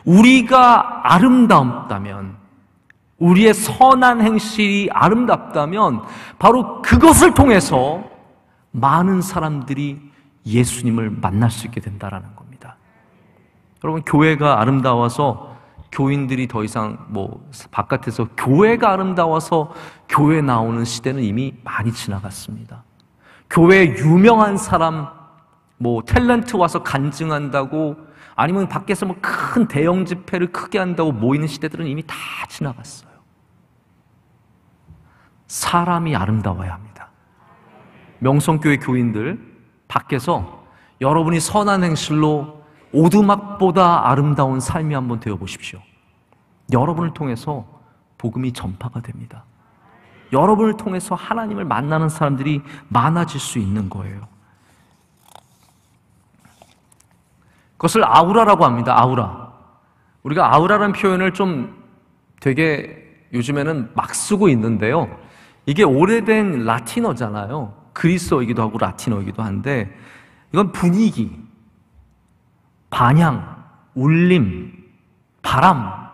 S1: 우리가 아름답다면, 우리의 선한 행실이 아름답다면 바로 그것을 통해서 많은 사람들이 예수님을 만날 수 있게 된다는 겁니다. 여러분, 교회가 아름다워서 교인들이 더 이상 바깥에서 교회가 아름다워서 교회 나오는 시대는 이미 많이 지나갔습니다. 교회에 유명한 사람 탤런트 와서 간증한다고, 아니면 밖에서 큰 대형 집회를 크게 한다고 모이는 시대들은 이미 다 지나갔어요. 사람이 아름다워야 합니다. 명성교회 교인들, 밖에서 여러분이 선한 행실로 오두막보다 아름다운 삶이 한번 되어보십시오. 여러분을 통해서 복음이 전파가 됩니다. 여러분을 통해서 하나님을 만나는 사람들이 많아질 수 있는 거예요. 그것을 아우라라고 합니다. 아우라. 우리가 아우라라는 표현을 좀 되게 요즘에는 막 쓰고 있는데요. 이게 오래된 라틴어잖아요. 그리스어이기도 하고 라틴어이기도 한데, 이건 분위기, 반향, 울림, 바람,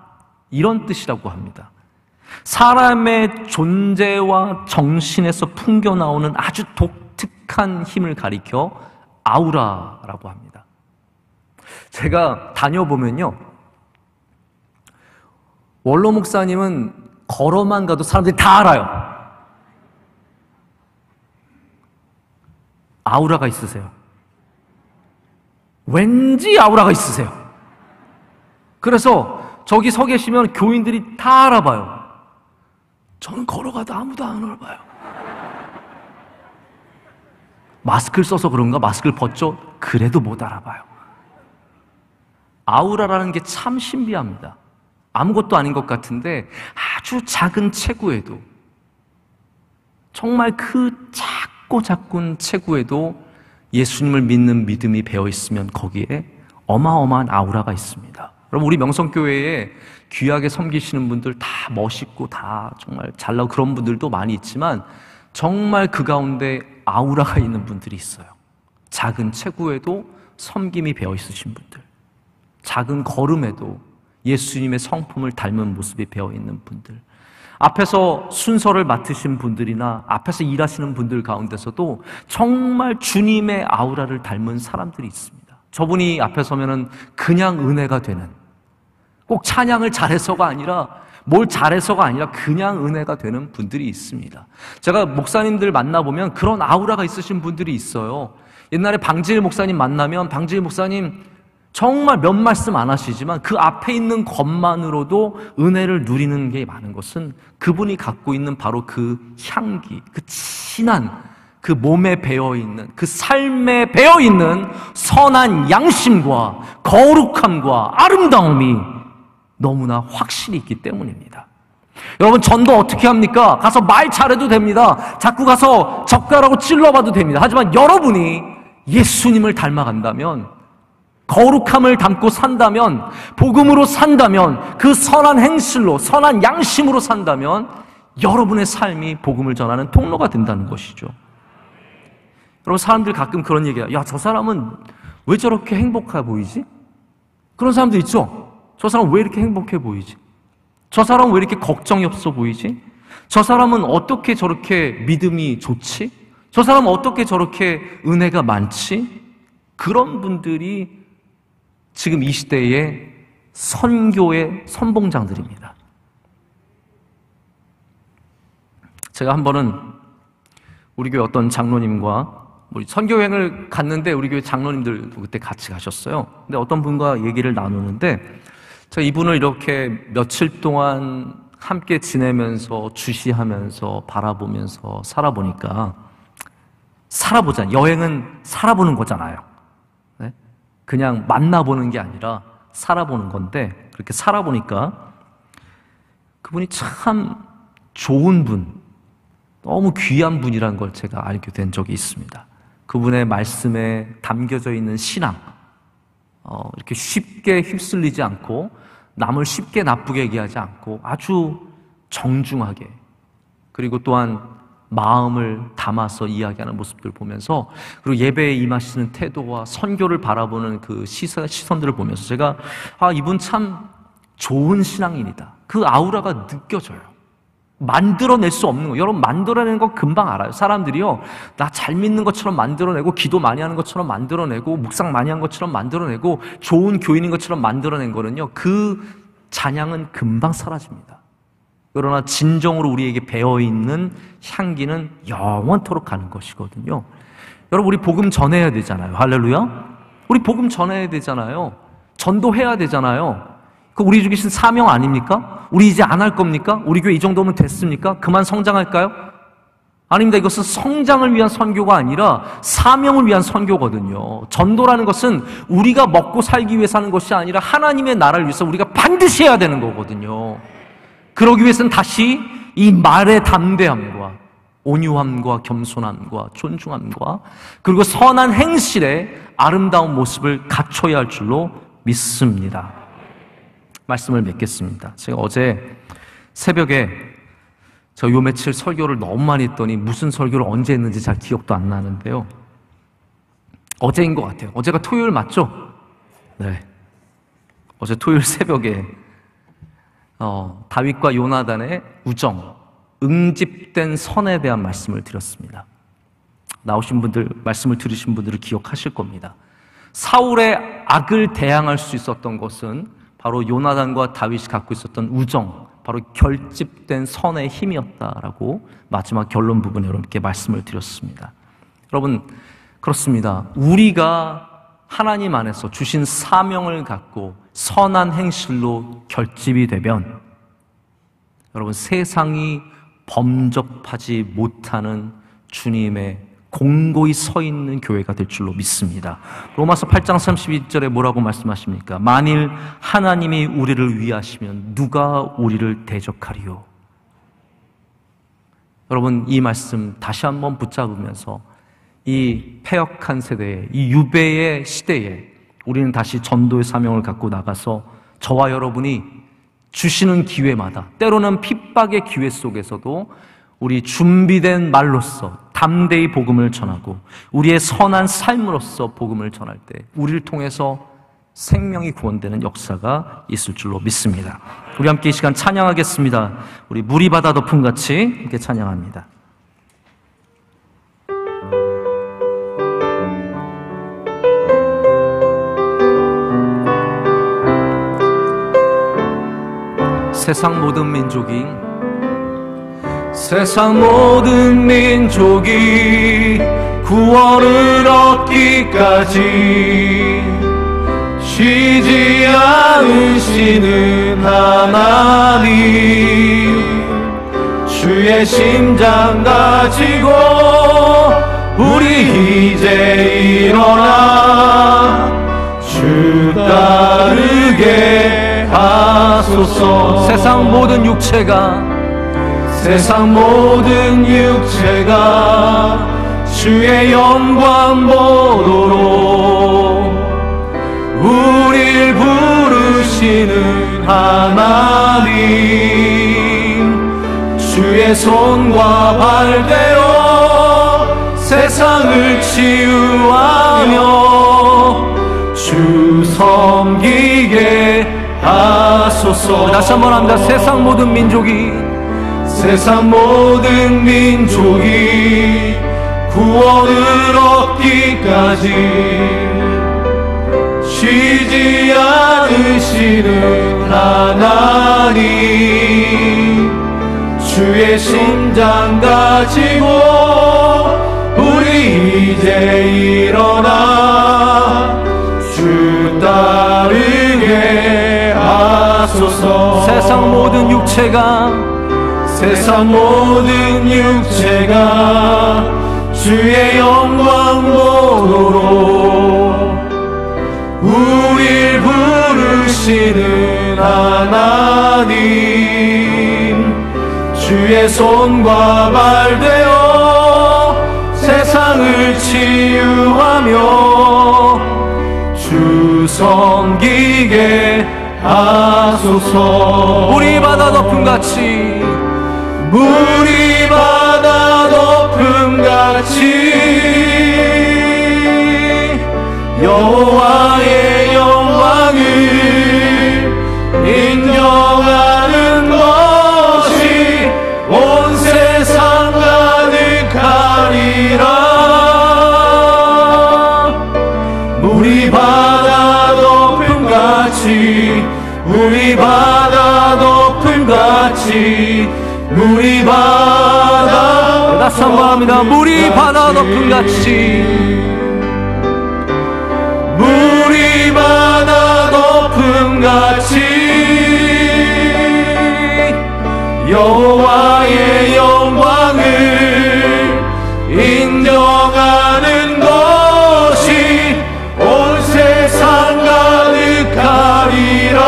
S1: 이런 뜻이라고 합니다. 사람의 존재와 정신에서 풍겨나오는 아주 독특한 힘을 가리켜 아우라라고 합니다. 제가 다녀보면요, 원로 목사님은 걸어만 가도 사람들이 다 알아요. 아우라가 있으세요. 왠지 아우라가 있으세요. 그래서 저기 서 계시면 교인들이 다 알아봐요. 저는 걸어가도 아무도 안 알아봐요. 마스크를 써서 그런가? 마스크를 벗죠? 그래도 못 알아봐요. 아우라라는 게 참 신비합니다. 아무것도 아닌 것 같은데 아주 작은 체구에도, 정말 그 작고 작은 체구에도 예수님을 믿는 믿음이 배어 있으면 거기에 어마어마한 아우라가 있습니다. 여러분, 우리 명성교회에 귀하게 섬기시는 분들 다 멋있고 다 정말 잘나고 그런 분들도 많이 있지만 정말 그 가운데 아우라가 있는 분들이 있어요. 작은 체구에도 섬김이 배어 있으신 분들, 작은 걸음에도 예수님의 성품을 닮은 모습이 배어 있는 분들, 앞에서 순서를 맡으신 분들이나 앞에서 일하시는 분들 가운데서도 정말 주님의 아우라를 닮은 사람들이 있습니다. 저분이 앞에 서면은 그냥 은혜가 되는, 꼭 찬양을 잘해서가 아니라, 뭘 잘해서가 아니라 그냥 은혜가 되는 분들이 있습니다. 제가 목사님들 만나보면 그런 아우라가 있으신 분들이 있어요. 옛날에 방지일 목사님 만나면 방지일 목사님 정말 몇 말씀 안 하시지만 그 앞에 있는 것만으로도 은혜를 누리는 게 많은 것은 그분이 갖고 있는 바로 그 향기, 그 진한, 그 몸에 배어있는, 그 삶에 배어있는 선한 양심과 거룩함과 아름다움이 너무나 확실히 있기 때문입니다. 여러분, 전도 어떻게 합니까? 가서 말 잘해도 됩니다. 자꾸 가서 젓가락으로 찔러봐도 됩니다. 하지만 여러분이 예수님을 닮아간다면, 거룩함을 담고 산다면, 복음으로 산다면, 그 선한 행실로, 선한 양심으로 산다면 여러분의 삶이 복음을 전하는 통로가 된다는 것이죠. 여러분, 사람들 가끔 그런 얘기해요. 야, 저 사람은 왜 저렇게 행복해 보이지? 그런 사람들 있죠? 저 사람은 왜 이렇게 행복해 보이지? 저 사람은 왜 이렇게 걱정이 없어 보이지? 저 사람은 어떻게 저렇게 믿음이 좋지? 저 사람은 어떻게 저렇게 은혜가 많지? 그런 분들이 지금 이 시대의 선교의 선봉장들입니다. 제가 한 번은 우리 교회 어떤 장로님과 우리 선교여행을 갔는데 우리 교회 장로님들도 그때 같이 가셨어요. 근데 어떤 분과 얘기를 나누는데 제가 이분을 이렇게 며칠 동안 함께 지내면서 주시하면서 바라보면서 살아보니까, 살아보자, 여행은 살아보는 거잖아요. 네? 그냥 만나보는 게 아니라 살아보는 건데, 그렇게 살아보니까 그분이 참 좋은 분, 너무 귀한 분이라는 걸 제가 알게 된 적이 있습니다. 그분의 말씀에 담겨져 있는 신앙, 이렇게 쉽게 휩쓸리지 않고 남을 쉽게 나쁘게 얘기하지 않고 아주 정중하게, 그리고 또한 마음을 담아서 이야기하는 모습들을 보면서, 그리고 예배에 임하시는 태도와 선교를 바라보는 그 시선들을 보면서 제가 이분 참 좋은 신앙인이다, 그 아우라가 느껴져요. 만들어낼 수 없는 거, 여러분 만들어내는 거 금방 알아요. 사람들이요, 나 잘 믿는 것처럼 만들어내고 기도 많이 하는 것처럼 만들어내고 묵상 많이 한 것처럼 만들어내고 좋은 교인인 것처럼 만들어낸 거는요, 그 잔향은 금방 사라집니다. 그러나 진정으로 우리에게 배어있는 향기는 영원토록 가는 것이거든요. 여러분, 우리 복음 전해야 되잖아요. 할렐루야. 우리 복음 전해야 되잖아요. 전도해야 되잖아요. 그 우리 주신 사명 아닙니까? 우리 이제 안 할 겁니까? 우리 교회 이 정도면 됐습니까? 그만 성장할까요? 아닙니다. 이것은 성장을 위한 선교가 아니라 사명을 위한 선교거든요. 전도라는 것은 우리가 먹고 살기 위해서 하는 것이 아니라 하나님의 나라를 위해서 우리가 반드시 해야 되는 거거든요. 그러기 위해서는 다시 이 말의 담대함과 온유함과 겸손함과 존중함과 그리고 선한 행실의 아름다운 모습을 갖춰야 할 줄로 믿습니다. 말씀을 맺겠습니다. 제가 어제 새벽에 저 요 며칠 설교를 너무 많이 했더니 무슨 설교를 언제 했는지 잘 기억도 안 나는데요. 어제인 것 같아요. 어제가 토요일 맞죠? 네. 어제 토요일 새벽에 다윗과 요나단의 우정, 응집된 선에 대한 말씀을 드렸습니다. 나오신 분들, 말씀을 들으신 분들은 기억하실 겁니다. 사울의 악을 대항할 수 있었던 것은 바로 요나단과 다윗이 갖고 있었던 우정, 바로 결집된 선의 힘이었다라고 마지막 결론 부분에 여러분께 말씀을 드렸습니다. 여러분, 그렇습니다. 우리가 하나님 안에서 주신 사명을 갖고 선한 행실로 결집이 되면 여러분, 세상이 범접하지 못하는 주님의 공고히 서 있는 교회가 될 줄로 믿습니다. 로마서 8장 32절에 뭐라고 말씀하십니까? 만일 하나님이 우리를 위하시면 누가 우리를 대적하리요? 여러분, 이 말씀 다시 한번 붙잡으면서 이 패역한 세대에, 이 유배의 시대에 우리는 다시 전도의 사명을 갖고 나가서 저와 여러분이 주시는 기회마다, 때로는 핍박의 기회 속에서도 우리 준비된 말로써 담대히 복음을 전하고 우리의 선한 삶으로서 복음을 전할 때 우리를 통해서 생명이 구원되는 역사가 있을 줄로 믿습니다. 우리 함께 이 시간 찬양하겠습니다. 우리 물이 바다 덮음같이 함께 찬양합니다. 세상 모든 민족이 구원을 얻기까지 쉬지 않으시는 하나님, 주의 심장 가지고 우리 이제 일어나 주 따르게 하소서. 세상 모든 육체가 주의 영광 보도록 우릴 부르시는 하나님, 주의 손과 발 되어 세상을 치유하며 주 섬기게 하소서. 다시 한번 합니다. 세상 모든 민족이 구원을 얻기까지 쉬지 않으시는 하나님, 주의 심장 가지고 우리 이제 일어나 주 따르게 하소서. 세상 모든 육체가 주의 영광 보도록 우릴 부르시는 하나님, 주의 손과 발 되어 세상을 치유하며 주 섬기게 하소서. 물이 바다 덮음같이 여호와의 영광을 인정하는 것이 온 세상 가득하리라. 물이 바다 덮음같이 다시 한번 합니다. 물이 바다 덮음같이 여호와의 영광을 인정하는 것이 온 세상 가득하리라.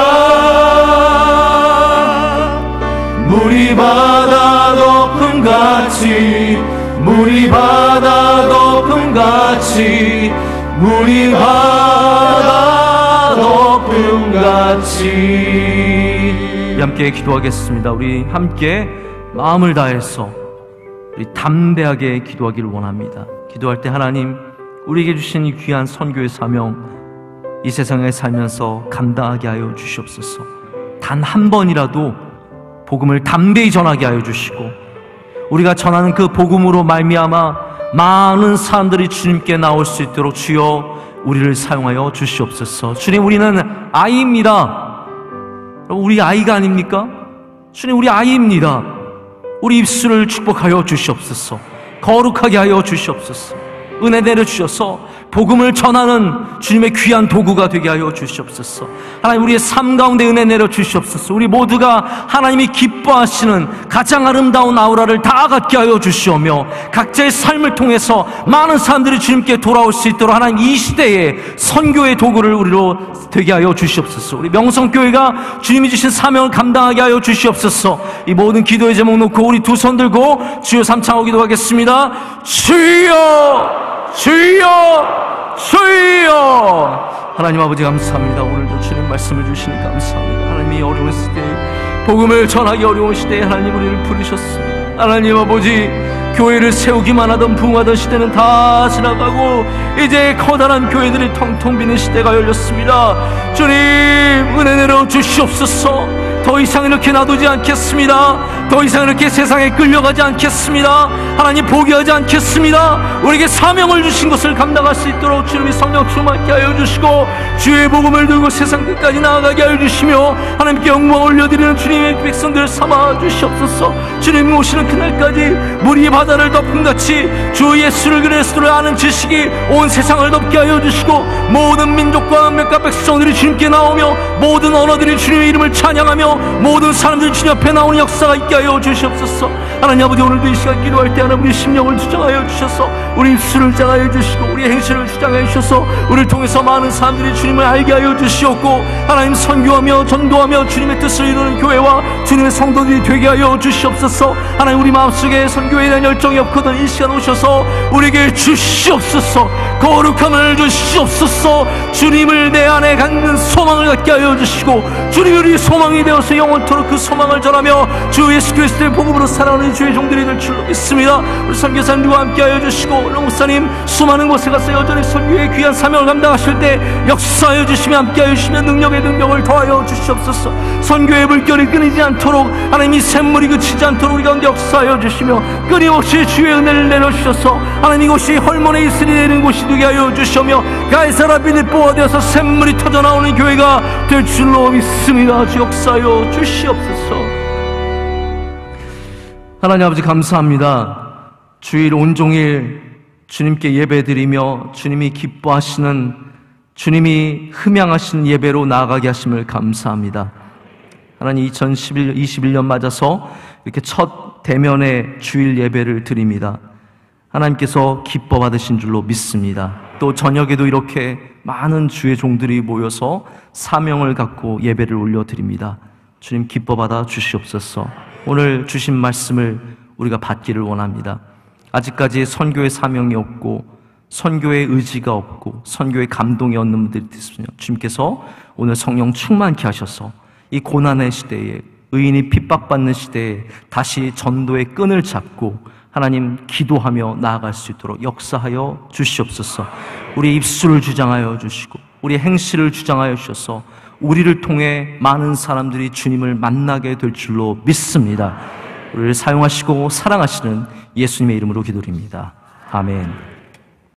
S1: 물이 바다 덮음같이 함께 기도하겠습니다. 우리 함께 마음을 다해서 우리 담대하게 기도하기를 원합니다. 기도할 때 하나님, 우리에게 주신 이 귀한 선교의 사명, 이 세상에 살면서 감당하게 하여 주시옵소서. 단 한 번이라도 복음을 담대히 전하게 하여 주시고, 우리가 전하는 그 복음으로 말미암아 많은 사람들이 주님께 나올 수 있도록 주여 우리를 사용하여 주시옵소서. 주님, 우리는 아이입니다. 우리 아이가 아닙니까? 주님, 우리 아이입니다. 우리 입술을 축복하여 주시옵소서. 거룩하게 하여 주시옵소서. 은혜 내려주셔서 복음을 전하는 주님의 귀한 도구가 되게 하여 주시옵소서. 하나님, 우리의 삶 가운데 은혜 내려 주시옵소서. 우리 모두가 하나님이 기뻐하시는 가장 아름다운 아우라를 다 갖게 하여 주시오며, 각자의 삶을 통해서 많은 사람들이 주님께 돌아올 수 있도록 하나님 이 시대에 선교의 도구를 우리로 되게 하여 주시옵소서. 우리 명성교회가 주님이 주신 사명을 감당하게 하여 주시옵소서. 이 모든 기도의 제목 놓고 우리 두 손 들고 주여 삼창하고 기도하겠습니다. 주여, 주여, 주여. 하나님 아버지 감사합니다. 오늘도 주님 말씀을 주시니 감사합니다. 하나님이 어려운 시대에, 복음을 전하기 어려운 시대에 하나님 우리를 부르셨습니다. 하나님 아버지, 교회를 세우기만 하던 부흥하던 시대는 다 지나가고 이제 커다란 교회들이 텅텅 비는 시대가 열렸습니다. 주님, 은혜 내려 주시옵소서. 더 이상 이렇게 놔두지 않겠습니다. 더 이상 이렇게 세상에 끌려가지 않겠습니다. 하나님, 포기하지 않겠습니다. 우리에게 사명을 주신 것을 감당할 수 있도록 주님이 성령 충만케 하여 주시고, 주의 복음을 들고 세상 끝까지 나아가게 하여 주시며, 하나님께 영광 올려드리는 주님의 백성들 삼아 주시옵소서. 주님 오시는 그날까지 물이 바다를 덮음같이 주 예수를 그리스도를 아는 지식이 온 세상을 덮게 하여 주시고, 모든 민족과 몇몇 백성들이 주님께 나오며, 모든 언어들이 주님의 이름을 찬양하며, 모든 사람들이 주님 앞에 나오는 역사가 있게 하여 주시옵소서. 하나님 아버지, 오늘도 이 시간 기도할 때 하나님 우리 심령을 주장하여 주셔서, 우리 입술을 주장하여 주시고, 우리 행실을 주장하여 주셔서 우리를 통해서 많은 사람들이 주님을 알게 하여 주시옵고, 하나님 선교하며 전도하며 주님의 뜻을 이루는 교회와 주님의 성도들이 되게 하여 주시옵소서. 하나님, 우리 마음속에 선교에 대한 열정이 없거든 이 시간 오셔서 우리에게 주시옵소서. 거룩함을 주시옵소서. 주님을 내 안에 갖는 소망을 갖게 하여 주시고, 주님이 우리 소망이 되어서 영원토록 그 소망을 전하며 주 예수 그리스도의 복음으로 살아가는 주의 종들이 될 줄로 믿습니다. 우리 선교사님과 함께 하여 주시고, 우리 목사님 수많은 곳에 가서 여전히 선교의 귀한 사명을 감당하실 때 역사하여 주시며, 함께 하여 주시며, 능력의 능력을 더하여 주시옵소서. 선교의 물결이 끊이지 않도록, 하나님이 샘물이 그치지 않도록 우리 가운데 역사하여 주시며, 끊임없이 주의 은혜를 내려주셔서 하나님 이곳이 헐몬의 이슬이 내리는 곳이 되게 하여 주시며, 가이사라 빌립보가 되어서 샘물이 터져나오는 교회가 될 줄로 믿습니다. 주 역사하여 주시옵소서. 하나님 아버지 감사합니다. 주일 온종일 주님께 예배드리며 주님이 기뻐하시는, 주님이 흠양하시는 예배로 나아가게 하심을 감사합니다. 하나님, 2021년 맞아서 이렇게 첫 대면의 주일 예배를 드립니다. 하나님께서 기뻐 받으신 줄로 믿습니다. 또 저녁에도 이렇게 많은 주의 종들이 모여서 사명을 갖고 예배를 올려드립니다. 주님 기뻐 받아 주시옵소서. 오늘 주신 말씀을 우리가 받기를 원합니다. 아직까지 선교의 사명이 없고 선교의 의지가 없고 선교의 감동이 없는 분들이 있으면 주님께서 오늘 성령 충만케 하셔서 이 고난의 시대에, 의인이 핍박받는 시대에 다시 전도의 끈을 잡고 하나님 기도하며 나아갈 수 있도록 역사하여 주시옵소서. 우리 입술을 주장하여 주시고 우리 행실을 주장하여 주셔서 우리를 통해 많은 사람들이 주님을 만나게 될 줄로 믿습니다. 우리를 사용하시고 사랑하시는 예수님의 이름으로 기도드립니다. 아멘.